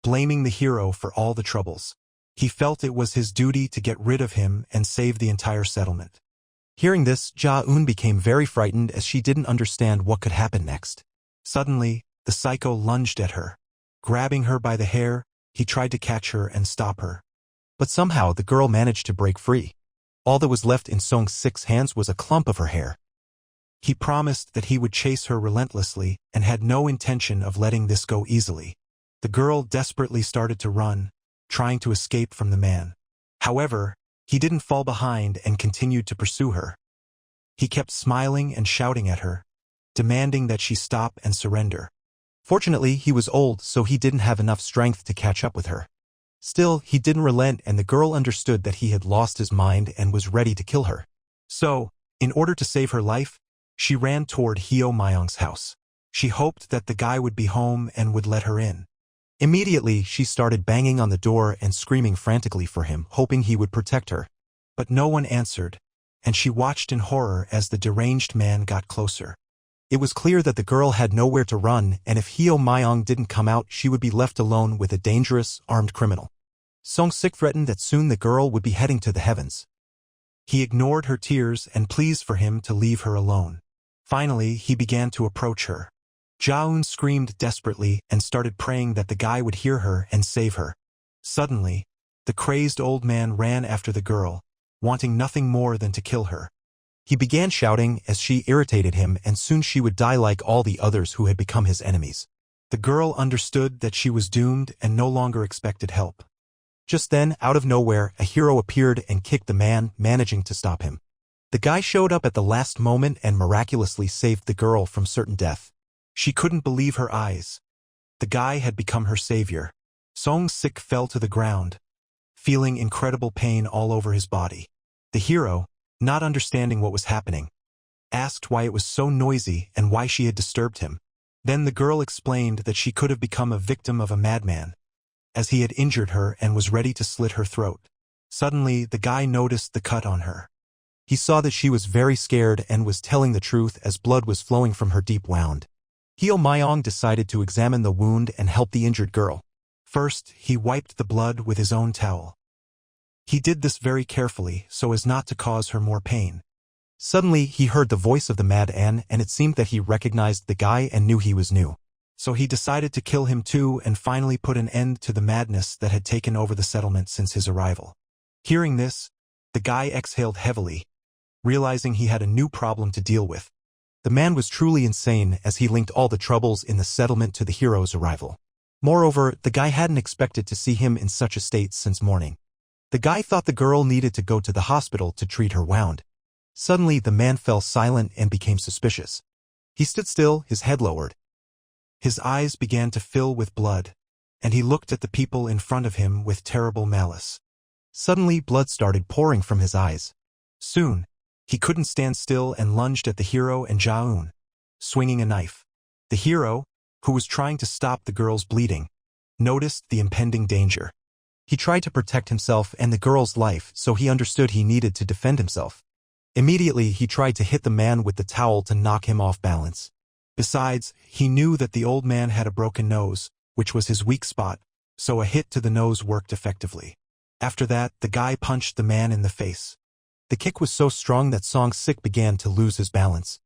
blaming the hero for all the troubles. He felt it was his duty to get rid of him and save the entire settlement. Hearing this, Ja-eun became very frightened, as she didn't understand what could happen next. Suddenly, the psycho lunged at her. Grabbing her by the hair, he tried to catch her and stop her. But somehow the girl managed to break free. All that was left in Song-sik's hands was a clump of her hair. He promised that he would chase her relentlessly and had no intention of letting this go easily. The girl desperately started to run, trying to escape from the man. However, he didn't fall behind and continued to pursue her. He kept smiling and shouting at her, demanding that she stop and surrender. Fortunately, he was old, so he didn't have enough strength to catch up with her. Still, he didn't relent, and the girl understood that he had lost his mind and was ready to kill her. So, in order to save her life, she ran toward Hyo Myung's house. She hoped that the guy would be home and would let her in. Immediately, she started banging on the door and screaming frantically for him, hoping he would protect her. But no one answered, and she watched in horror as the deranged man got closer. It was clear that the girl had nowhere to run, and if Hyo Myung didn't come out, she would be left alone with a dangerous, armed criminal. Song-sik threatened that soon the girl would be heading to the heavens. He ignored her tears and pleas for him to leave her alone. Finally, he began to approach her. Ja-eun screamed desperately and started praying that the guy would hear her and save her. Suddenly, the crazed old man ran after the girl, wanting nothing more than to kill her. He began shouting as she irritated him, and soon she would die like all the others who had become his enemies. The girl understood that she was doomed and no longer expected help. Just then, out of nowhere, a hero appeared and kicked the man, managing to stop him. The guy showed up at the last moment and miraculously saved the girl from certain death. She couldn't believe her eyes. The guy had become her savior. Song-sik fell to the ground, feeling incredible pain all over his body. The hero, not understanding what was happening, asked why it was so noisy and why she had disturbed him. Then the girl explained that she could have become a victim of a madman, as he had injured her and was ready to slit her throat. Suddenly, the guy noticed the cut on her. He saw that she was very scared and was telling the truth as blood was flowing from her deep wound. Hyo Myong decided to examine the wound and help the injured girl. First, he wiped the blood with his own towel. He did this very carefully so as not to cause her more pain. Suddenly, he heard the voice of the Mad An, and it seemed that he recognized the guy and knew he was new. So he decided to kill him too and finally put an end to the madness that had taken over the settlement since his arrival. Hearing this, the guy exhaled heavily, realizing he had a new problem to deal with. The man was truly insane as he linked all the troubles in the settlement to the hero's arrival. Moreover, the guy hadn't expected to see him in such a state since morning. The guy thought the girl needed to go to the hospital to treat her wound. Suddenly, the man fell silent and became suspicious. He stood still, his head lowered. His eyes began to fill with blood, and he looked at the people in front of him with terrible malice. Suddenly, blood started pouring from his eyes. Soon, he couldn't stand still and lunged at the hero and Jaeun, swinging a knife. The hero, who was trying to stop the girl's bleeding, noticed the impending danger. He tried to protect himself and the girl's life, so he understood he needed to defend himself. Immediately, he tried to hit the man with the towel to knock him off balance. Besides, he knew that the old man had a broken nose, which was his weak spot, so a hit to the nose worked effectively. After that, the guy punched the man in the face. The kick was so strong that Song-sik began to lose his balance.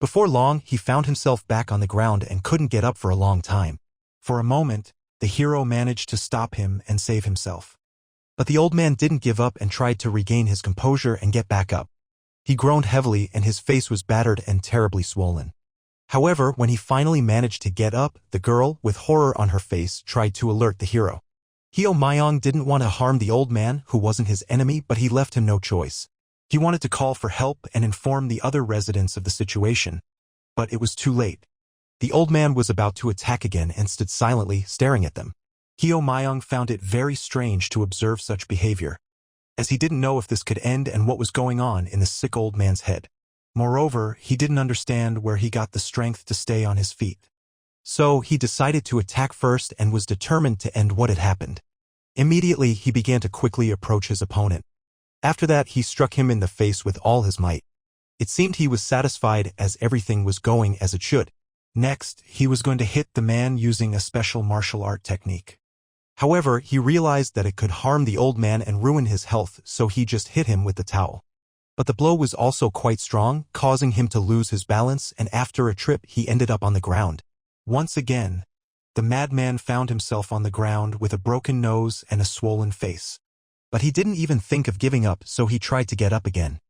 Before long, he found himself back on the ground and couldn't get up for a long time. For a moment, the hero managed to stop him and save himself. But the old man didn't give up and tried to regain his composure and get back up. He groaned heavily and his face was battered and terribly swollen. However, when he finally managed to get up, the girl, with horror on her face, tried to alert the hero. Hyo Myong didn't want to harm the old man, who wasn't his enemy, but he left him no choice. He wanted to call for help and inform the other residents of the situation. But it was too late. The old man was about to attack again and stood silently, staring at them. Hyo Myong found it very strange to observe such behavior, as he didn't know if this could end and what was going on in the sick old man's head. Moreover, he didn't understand where he got the strength to stay on his feet. So he decided to attack first and was determined to end what had happened. Immediately, he began to quickly approach his opponent. After that, he struck him in the face with all his might. It seemed he was satisfied as everything was going as it should. Next, he was going to hit the man using a special martial art technique. However, he realized that it could harm the old man and ruin his health, so he just hit him with the towel. But the blow was also quite strong, causing him to lose his balance, and after a trip he ended up on the ground. Once again, the madman found himself on the ground with a broken nose and a swollen face. But he didn't even think of giving up, so he tried to get up again.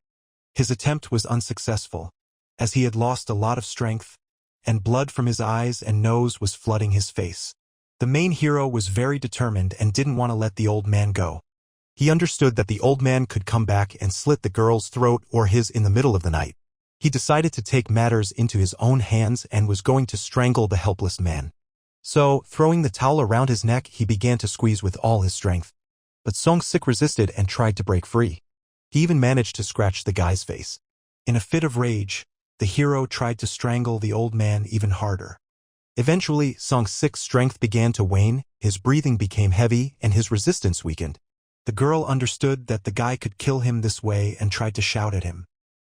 His attempt was unsuccessful, as he had lost a lot of strength, and blood from his eyes and nose was flooding his face. The main hero was very determined and didn't want to let the old man go. He understood that the old man could come back and slit the girl's throat or his in the middle of the night. He decided to take matters into his own hands and was going to strangle the helpless man. So, throwing the towel around his neck, he began to squeeze with all his strength. But Song-sik resisted and tried to break free. He even managed to scratch the guy's face. In a fit of rage, the hero tried to strangle the old man even harder. Eventually, Song-sik's strength began to wane, his breathing became heavy, and his resistance weakened. The girl understood that the guy could kill him this way and tried to shout at him.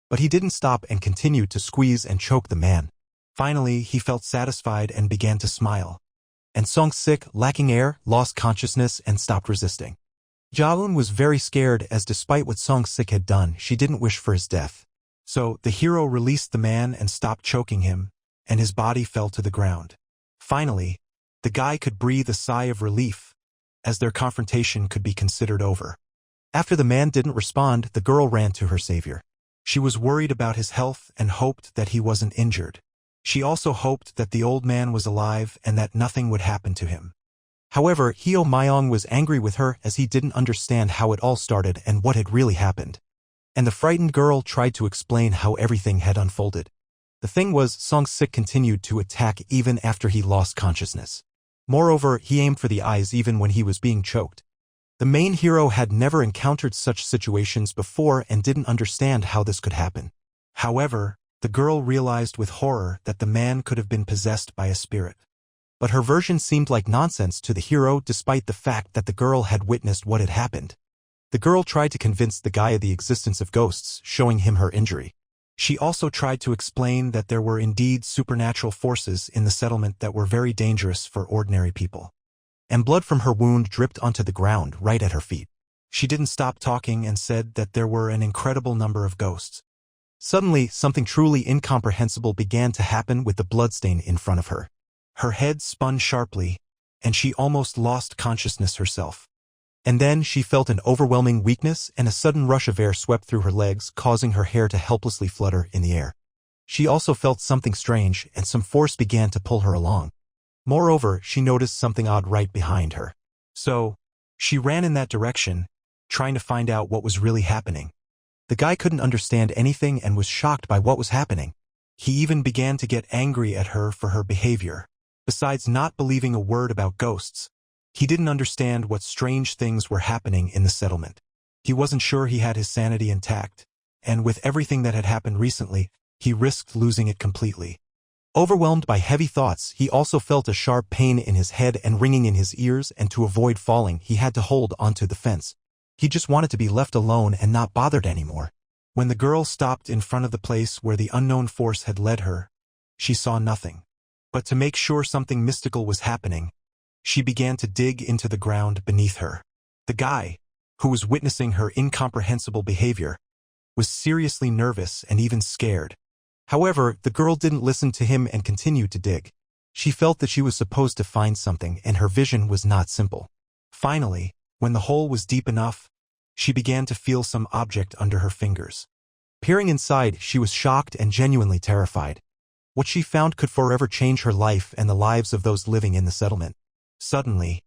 But he didn't stop and continued to squeeze and choke the man. Finally, he felt satisfied and began to smile. And Song-sik, lacking air, lost consciousness and stopped resisting. Jaeun was very scared as despite what Song-sik had done, she didn't wish for his death. So, the hero released the man and stopped choking him, and his body fell to the ground. Finally, the guy could breathe a sigh of relief, as their confrontation could be considered over. After the man didn't respond, the girl ran to her savior. She was worried about his health and hoped that he wasn't injured. She also hoped that the old man was alive and that nothing would happen to him. However, Hyo Myong was angry with her as he didn't understand how it all started and what had really happened. And the frightened girl tried to explain how everything had unfolded. The thing was, Song-sik continued to attack even after he lost consciousness. Moreover, he aimed for the eyes even when he was being choked. The main hero had never encountered such situations before and didn't understand how this could happen. However, the girl realized with horror that the man could have been possessed by a spirit. But her version seemed like nonsense to the hero despite the fact that the girl had witnessed what had happened. The girl tried to convince the guy of the existence of ghosts, showing him her injury. She also tried to explain that there were indeed supernatural forces in the settlement that were very dangerous for ordinary people. And blood from her wound dripped onto the ground right at her feet. She didn't stop talking and said that there were an incredible number of ghosts. Suddenly, something truly incomprehensible began to happen with the bloodstain in front of her. Her head spun sharply, and she almost lost consciousness herself. And then she felt an overwhelming weakness and a sudden rush of air swept through her legs, causing her hair to helplessly flutter in the air. She also felt something strange, and some force began to pull her along. Moreover, she noticed something odd right behind her. So, she ran in that direction, trying to find out what was really happening. The guy couldn't understand anything and was shocked by what was happening. He even began to get angry at her for her behavior. Besides not believing a word about ghosts, he didn't understand what strange things were happening in the settlement. He wasn't sure he had his sanity intact, and with everything that had happened recently, he risked losing it completely. Overwhelmed by heavy thoughts, he also felt a sharp pain in his head and ringing in his ears, and to avoid falling, he had to hold onto the fence. He just wanted to be left alone and not bothered anymore. When the girl stopped in front of the place where the unknown force had led her, she saw nothing. But to make sure something mystical was happening, she began to dig into the ground beneath her. The guy, who was witnessing her incomprehensible behavior, was seriously nervous and even scared. However, the girl didn't listen to him and continued to dig. She felt that she was supposed to find something, and her vision was not simple. Finally, when the hole was deep enough, she began to feel some object under her fingers. Peering inside, she was shocked and genuinely terrified. What she found could forever change her life and the lives of those living in the settlement. Suddenly,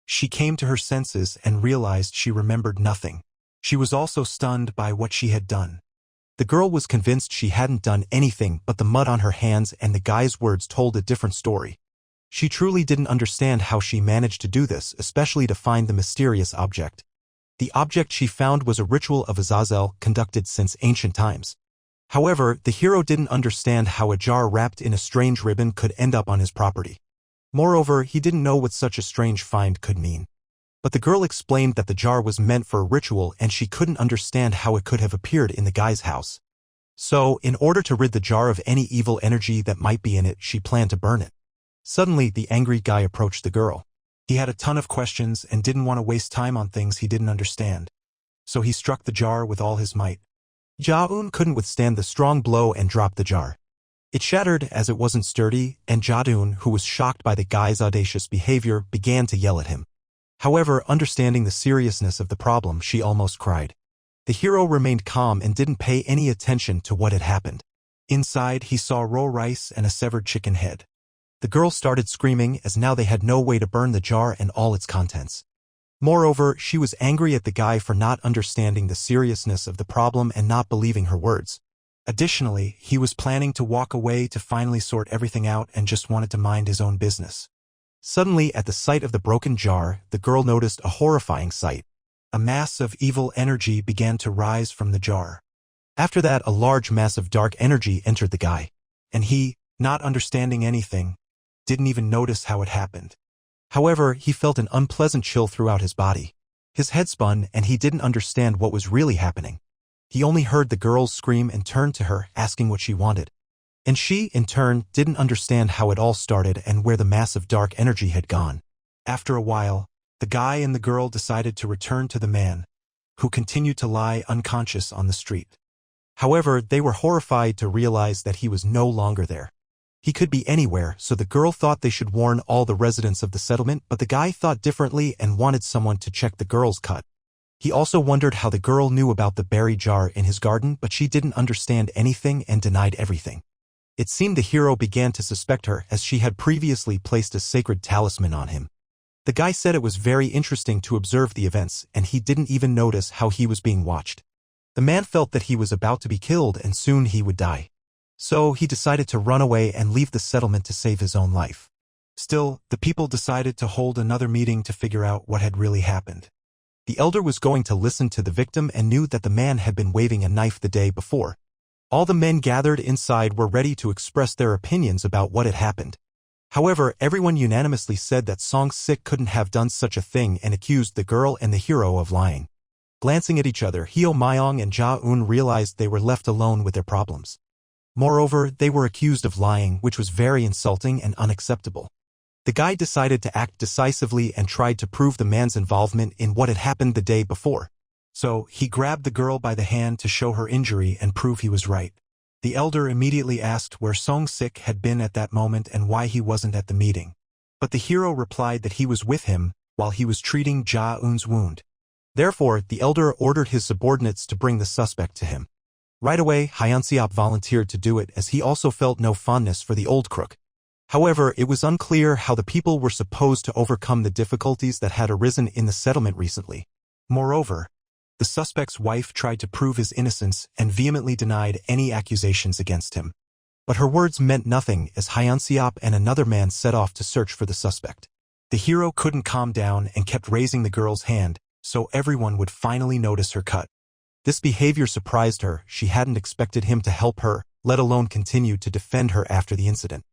she came to her senses and realized she remembered nothing. She was also stunned by what she had done. The girl was convinced she hadn't done anything, but the mud on her hands and the guy's words told a different story. She truly didn't understand how she managed to do this, especially to find the mysterious object. The object she found was a ritual of Azazel conducted since ancient times. However, the hero didn't understand how a jar wrapped in a strange ribbon could end up on his property. Moreover, he didn't know what such a strange find could mean. But the girl explained that the jar was meant for a ritual and she couldn't understand how it could have appeared in the guy's house. So, in order to rid the jar of any evil energy that might be in it, she planned to burn it. Suddenly, the angry guy approached the girl. He had a ton of questions and didn't want to waste time on things he didn't understand. So he struck the jar with all his might. Ja-eun couldn't withstand the strong blow and dropped the jar. It shattered as it wasn't sturdy, and Ja-eun, who was shocked by the guy's audacious behavior, began to yell at him. However, understanding the seriousness of the problem, she almost cried. The hero remained calm and didn't pay any attention to what had happened. Inside, he saw raw rice and a severed chicken head. The girl started screaming as now they had no way to burn the jar and all its contents. Moreover, she was angry at the guy for not understanding the seriousness of the problem and not believing her words. Additionally, he was planning to walk away to finally sort everything out and just wanted to mind his own business. Suddenly, at the sight of the broken jar, the girl noticed a horrifying sight. A mass of evil energy began to rise from the jar. After that, a large mass of dark energy entered the guy. And he, not understanding anything, didn't even notice how it happened. However, he felt an unpleasant chill throughout his body. His head spun and he didn't understand what was really happening. He only heard the girl scream and turned to her, asking what she wanted. And she, in turn, didn't understand how it all started and where the mass of dark energy had gone. After a while, the guy and the girl decided to return to the man, who continued to lie unconscious on the street. However, they were horrified to realize that he was no longer there. He could be anywhere, so the girl thought they should warn all the residents of the settlement, but the guy thought differently and wanted someone to check the girl's cut. He also wondered how the girl knew about the berry jar in his garden, but she didn't understand anything and denied everything. It seemed the hero began to suspect her, as she had previously placed a sacred talisman on him. The guy said it was very interesting to observe the events, and he didn't even notice how he was being watched. The man felt that he was about to be killed and soon he would die. So he decided to run away and leave the settlement to save his own life. Still, the people decided to hold another meeting to figure out what had really happened. The elder was going to listen to the victim and knew that the man had been waving a knife the day before. All the men gathered inside were ready to express their opinions about what had happened. However, everyone unanimously said that Song-sik couldn't have done such a thing and accused the girl and the hero of lying. Glancing at each other, Hyo Myong and Ja-eun realized they were left alone with their problems. Moreover, they were accused of lying, which was very insulting and unacceptable. The guy decided to act decisively and tried to prove the man's involvement in what had happened the day before. So, he grabbed the girl by the hand to show her injury and prove he was right. The elder immediately asked where Song-sik had been at that moment and why he wasn't at the meeting. But the hero replied that he was with him while he was treating Ja-eun's wound. Therefore, the elder ordered his subordinates to bring the suspect to him. Right away, Hyunseop volunteered to do it as he also felt no fondness for the old crook. However, it was unclear how the people were supposed to overcome the difficulties that had arisen in the settlement recently. Moreover, the suspect's wife tried to prove his innocence and vehemently denied any accusations against him. But her words meant nothing as Hyunseop and another man set off to search for the suspect. The hero couldn't calm down and kept raising the girl's hand, so everyone would finally notice her cut. This behavior surprised her. She hadn't expected him to help her, let alone continue to defend her after the incident.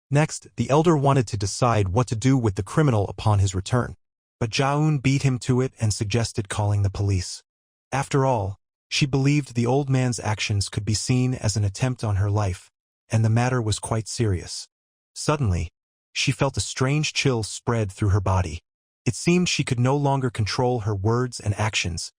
Next, the elder wanted to decide what to do with the criminal upon his return. But Ja-eun beat him to it and suggested calling the police. After all, she believed the old man's actions could be seen as an attempt on her life, and the matter was quite serious. Suddenly, she felt a strange chill spread through her body. It seemed she could no longer control her words and actions,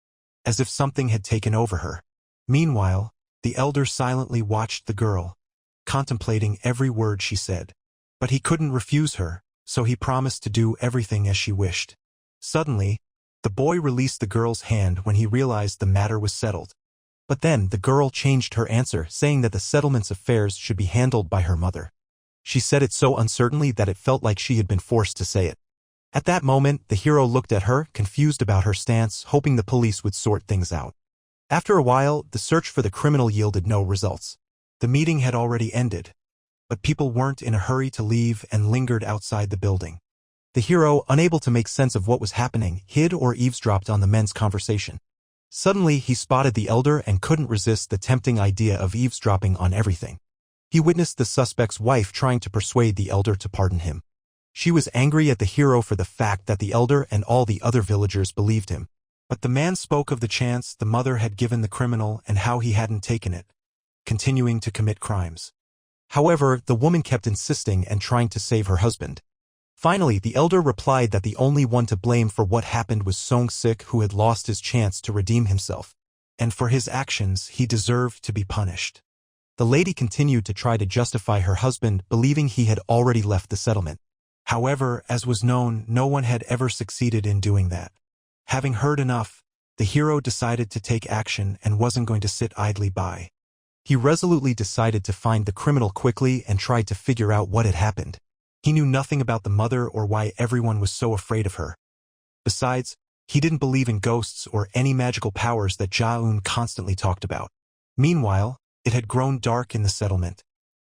as if something had taken over her. Meanwhile, the elder silently watched the girl, contemplating every word she said. But he couldn't refuse her, so he promised to do everything as she wished. Suddenly, the boy released the girl's hand when he realized the matter was settled. But then the girl changed her answer, saying that the settlement's affairs should be handled by her mother. She said it so uncertainly that it felt like she had been forced to say it. At that moment, the hero looked at her, confused about her stance, hoping the police would sort things out. After a while, the search for the criminal yielded no results. The meeting had already ended, but people weren't in a hurry to leave and lingered outside the building. The hero, unable to make sense of what was happening, hid or eavesdropped on the men's conversation. Suddenly, he spotted the elder and couldn't resist the tempting idea of eavesdropping on everything. He witnessed the suspect's wife trying to persuade the elder to pardon him. She was angry at the hero for the fact that the elder and all the other villagers believed him. But the man spoke of the chance the mother had given the criminal and how he hadn't taken it, continuing to commit crimes. However, the woman kept insisting and trying to save her husband. Finally, the elder replied that the only one to blame for what happened was Song-sik, who had lost his chance to redeem himself, and for his actions he deserved to be punished. The lady continued to try to justify her husband, believing he had already left the settlement. However, as was known, no one had ever succeeded in doing that. Having heard enough, the hero decided to take action and wasn't going to sit idly by. He resolutely decided to find the criminal quickly and tried to figure out what had happened. He knew nothing about the mother or why everyone was so afraid of her. Besides, he didn't believe in ghosts or any magical powers that Ja-eun constantly talked about. Meanwhile, it had grown dark in the settlement,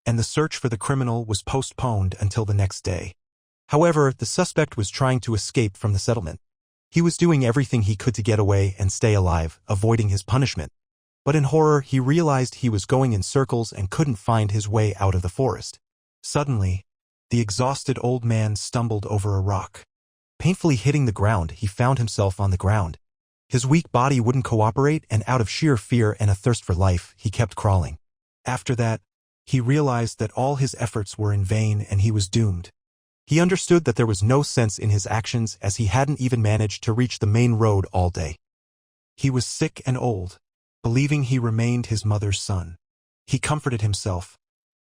and the search for the criminal was postponed until the next day. However, the suspect was trying to escape from the settlement. He was doing everything he could to get away and stay alive, avoiding his punishment. But in horror, he realized he was going in circles and couldn't find his way out of the forest. Suddenly, the exhausted old man stumbled over a rock. Painfully hitting the ground, he found himself on the ground. His weak body wouldn't cooperate, and out of sheer fear and a thirst for life, he kept crawling. After that, he realized that all his efforts were in vain and he was doomed. He understood that there was no sense in his actions as he hadn't even managed to reach the main road all day. He was sick and old, believing he remained his mother's son. He comforted himself,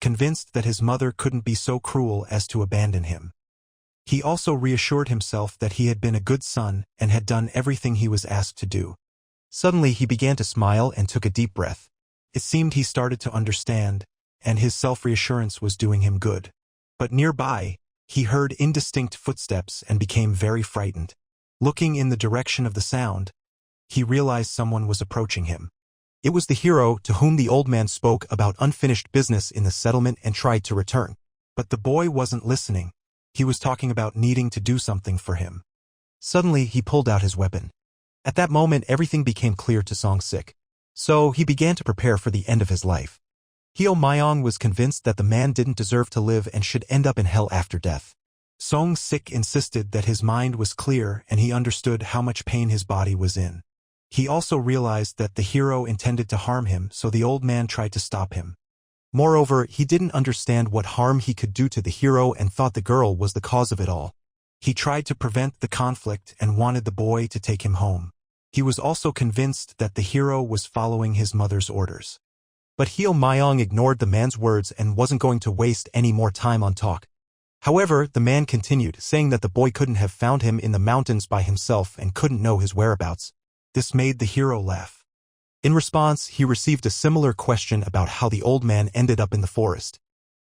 convinced that his mother couldn't be so cruel as to abandon him. He also reassured himself that he had been a good son and had done everything he was asked to do. Suddenly he began to smile and took a deep breath. It seemed he started to understand, and his self-reassurance was doing him good. But nearby, he heard indistinct footsteps and became very frightened. Looking in the direction of the sound, he realized someone was approaching him. It was the hero to whom the old man spoke about unfinished business in the settlement and tried to return. But the boy wasn't listening. He was talking about needing to do something for him. Suddenly, he pulled out his weapon. At that moment, everything became clear to Song-sik. So he began to prepare for the end of his life. Hyo Myong was convinced that the man didn't deserve to live and should end up in hell after death. Song-sik insisted that his mind was clear and he understood how much pain his body was in. He also realized that the hero intended to harm him, so the old man tried to stop him. Moreover, he didn't understand what harm he could do to the hero and thought the girl was the cause of it all. He tried to prevent the conflict and wanted the boy to take him home. He was also convinced that the hero was following his mother's orders. But Heo Myong ignored the man's words and wasn't going to waste any more time on talk. However, the man continued, saying that the boy couldn't have found him in the mountains by himself and couldn't know his whereabouts. This made the hero laugh. In response, he received a similar question about how the old man ended up in the forest.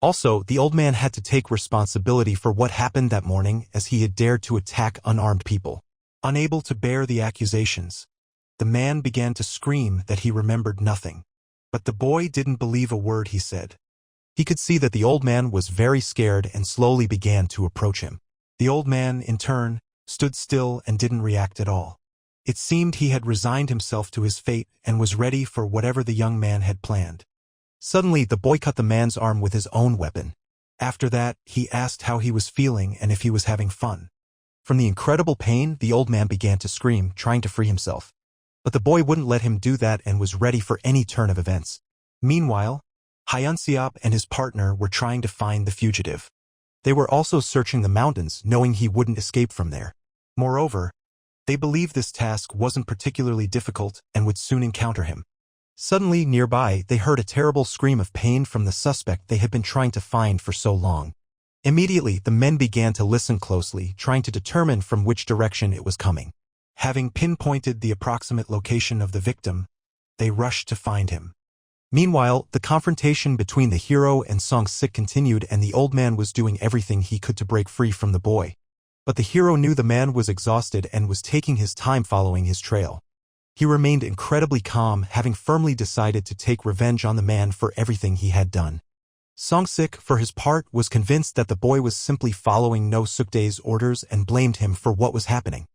Also, the old man had to take responsibility for what happened that morning, as he had dared to attack unarmed people. Unable to bear the accusations, the man began to scream that he remembered nothing. But the boy didn't believe a word he said. He could see that the old man was very scared and slowly began to approach him. The old man, in turn, stood still and didn't react at all. It seemed he had resigned himself to his fate and was ready for whatever the young man had planned. Suddenly, the boy cut the man's arm with his own weapon. After that, he asked how he was feeling and if he was having fun. From the incredible pain, the old man began to scream, trying to free himself. But the boy wouldn't let him do that and was ready for any turn of events. Meanwhile, Hyunseop and his partner were trying to find the fugitive. They were also searching the mountains, knowing he wouldn't escape from there. Moreover, they believed this task wasn't particularly difficult and would soon encounter him. Suddenly, nearby, they heard a terrible scream of pain from the suspect they had been trying to find for so long. Immediately, the men began to listen closely, trying to determine from which direction it was coming. Having pinpointed the approximate location of the victim, they rushed to find him. Meanwhile, the confrontation between the hero and Song-sik continued, and the old man was doing everything he could to break free from the boy. But the hero knew the man was exhausted and was taking his time following his trail. He remained incredibly calm, having firmly decided to take revenge on the man for everything he had done. Song-sik, for his part, was convinced that the boy was simply following No Suk-dae's orders and blamed him for what was happening.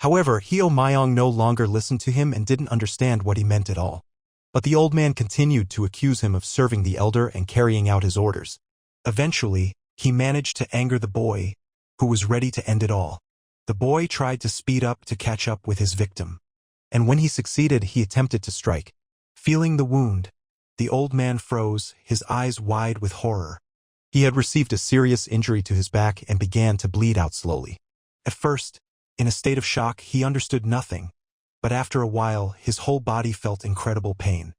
However, Heo Myong no longer listened to him and didn't understand what he meant at all. But the old man continued to accuse him of serving the elder and carrying out his orders. Eventually, he managed to anger the boy, who was ready to end it all. The boy tried to speed up to catch up with his victim. And when he succeeded, he attempted to strike. Feeling the wound, the old man froze, his eyes wide with horror. He had received a serious injury to his back and began to bleed out slowly. At first, in a state of shock, he understood nothing. But after a while, his whole body felt incredible pain.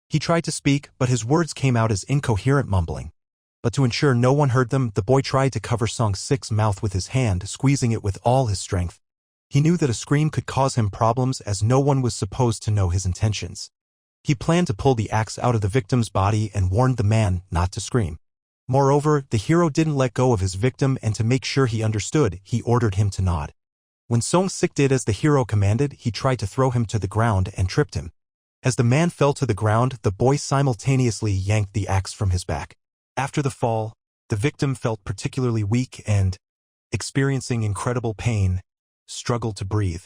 He tried to speak, but his words came out as incoherent mumbling. But to ensure no one heard them, the boy tried to cover Song-sik's mouth with his hand, squeezing it with all his strength. He knew that a scream could cause him problems, as no one was supposed to know his intentions. He planned to pull the axe out of the victim's body and warned the man not to scream. Moreover, the hero didn't let go of his victim, and to make sure he understood, he ordered him to nod. When Song-sik did as the hero commanded, he tried to throw him to the ground and tripped him. As the man fell to the ground, the boy simultaneously yanked the axe from his back. After the fall, the victim felt particularly weak and, experiencing incredible pain, struggled to breathe.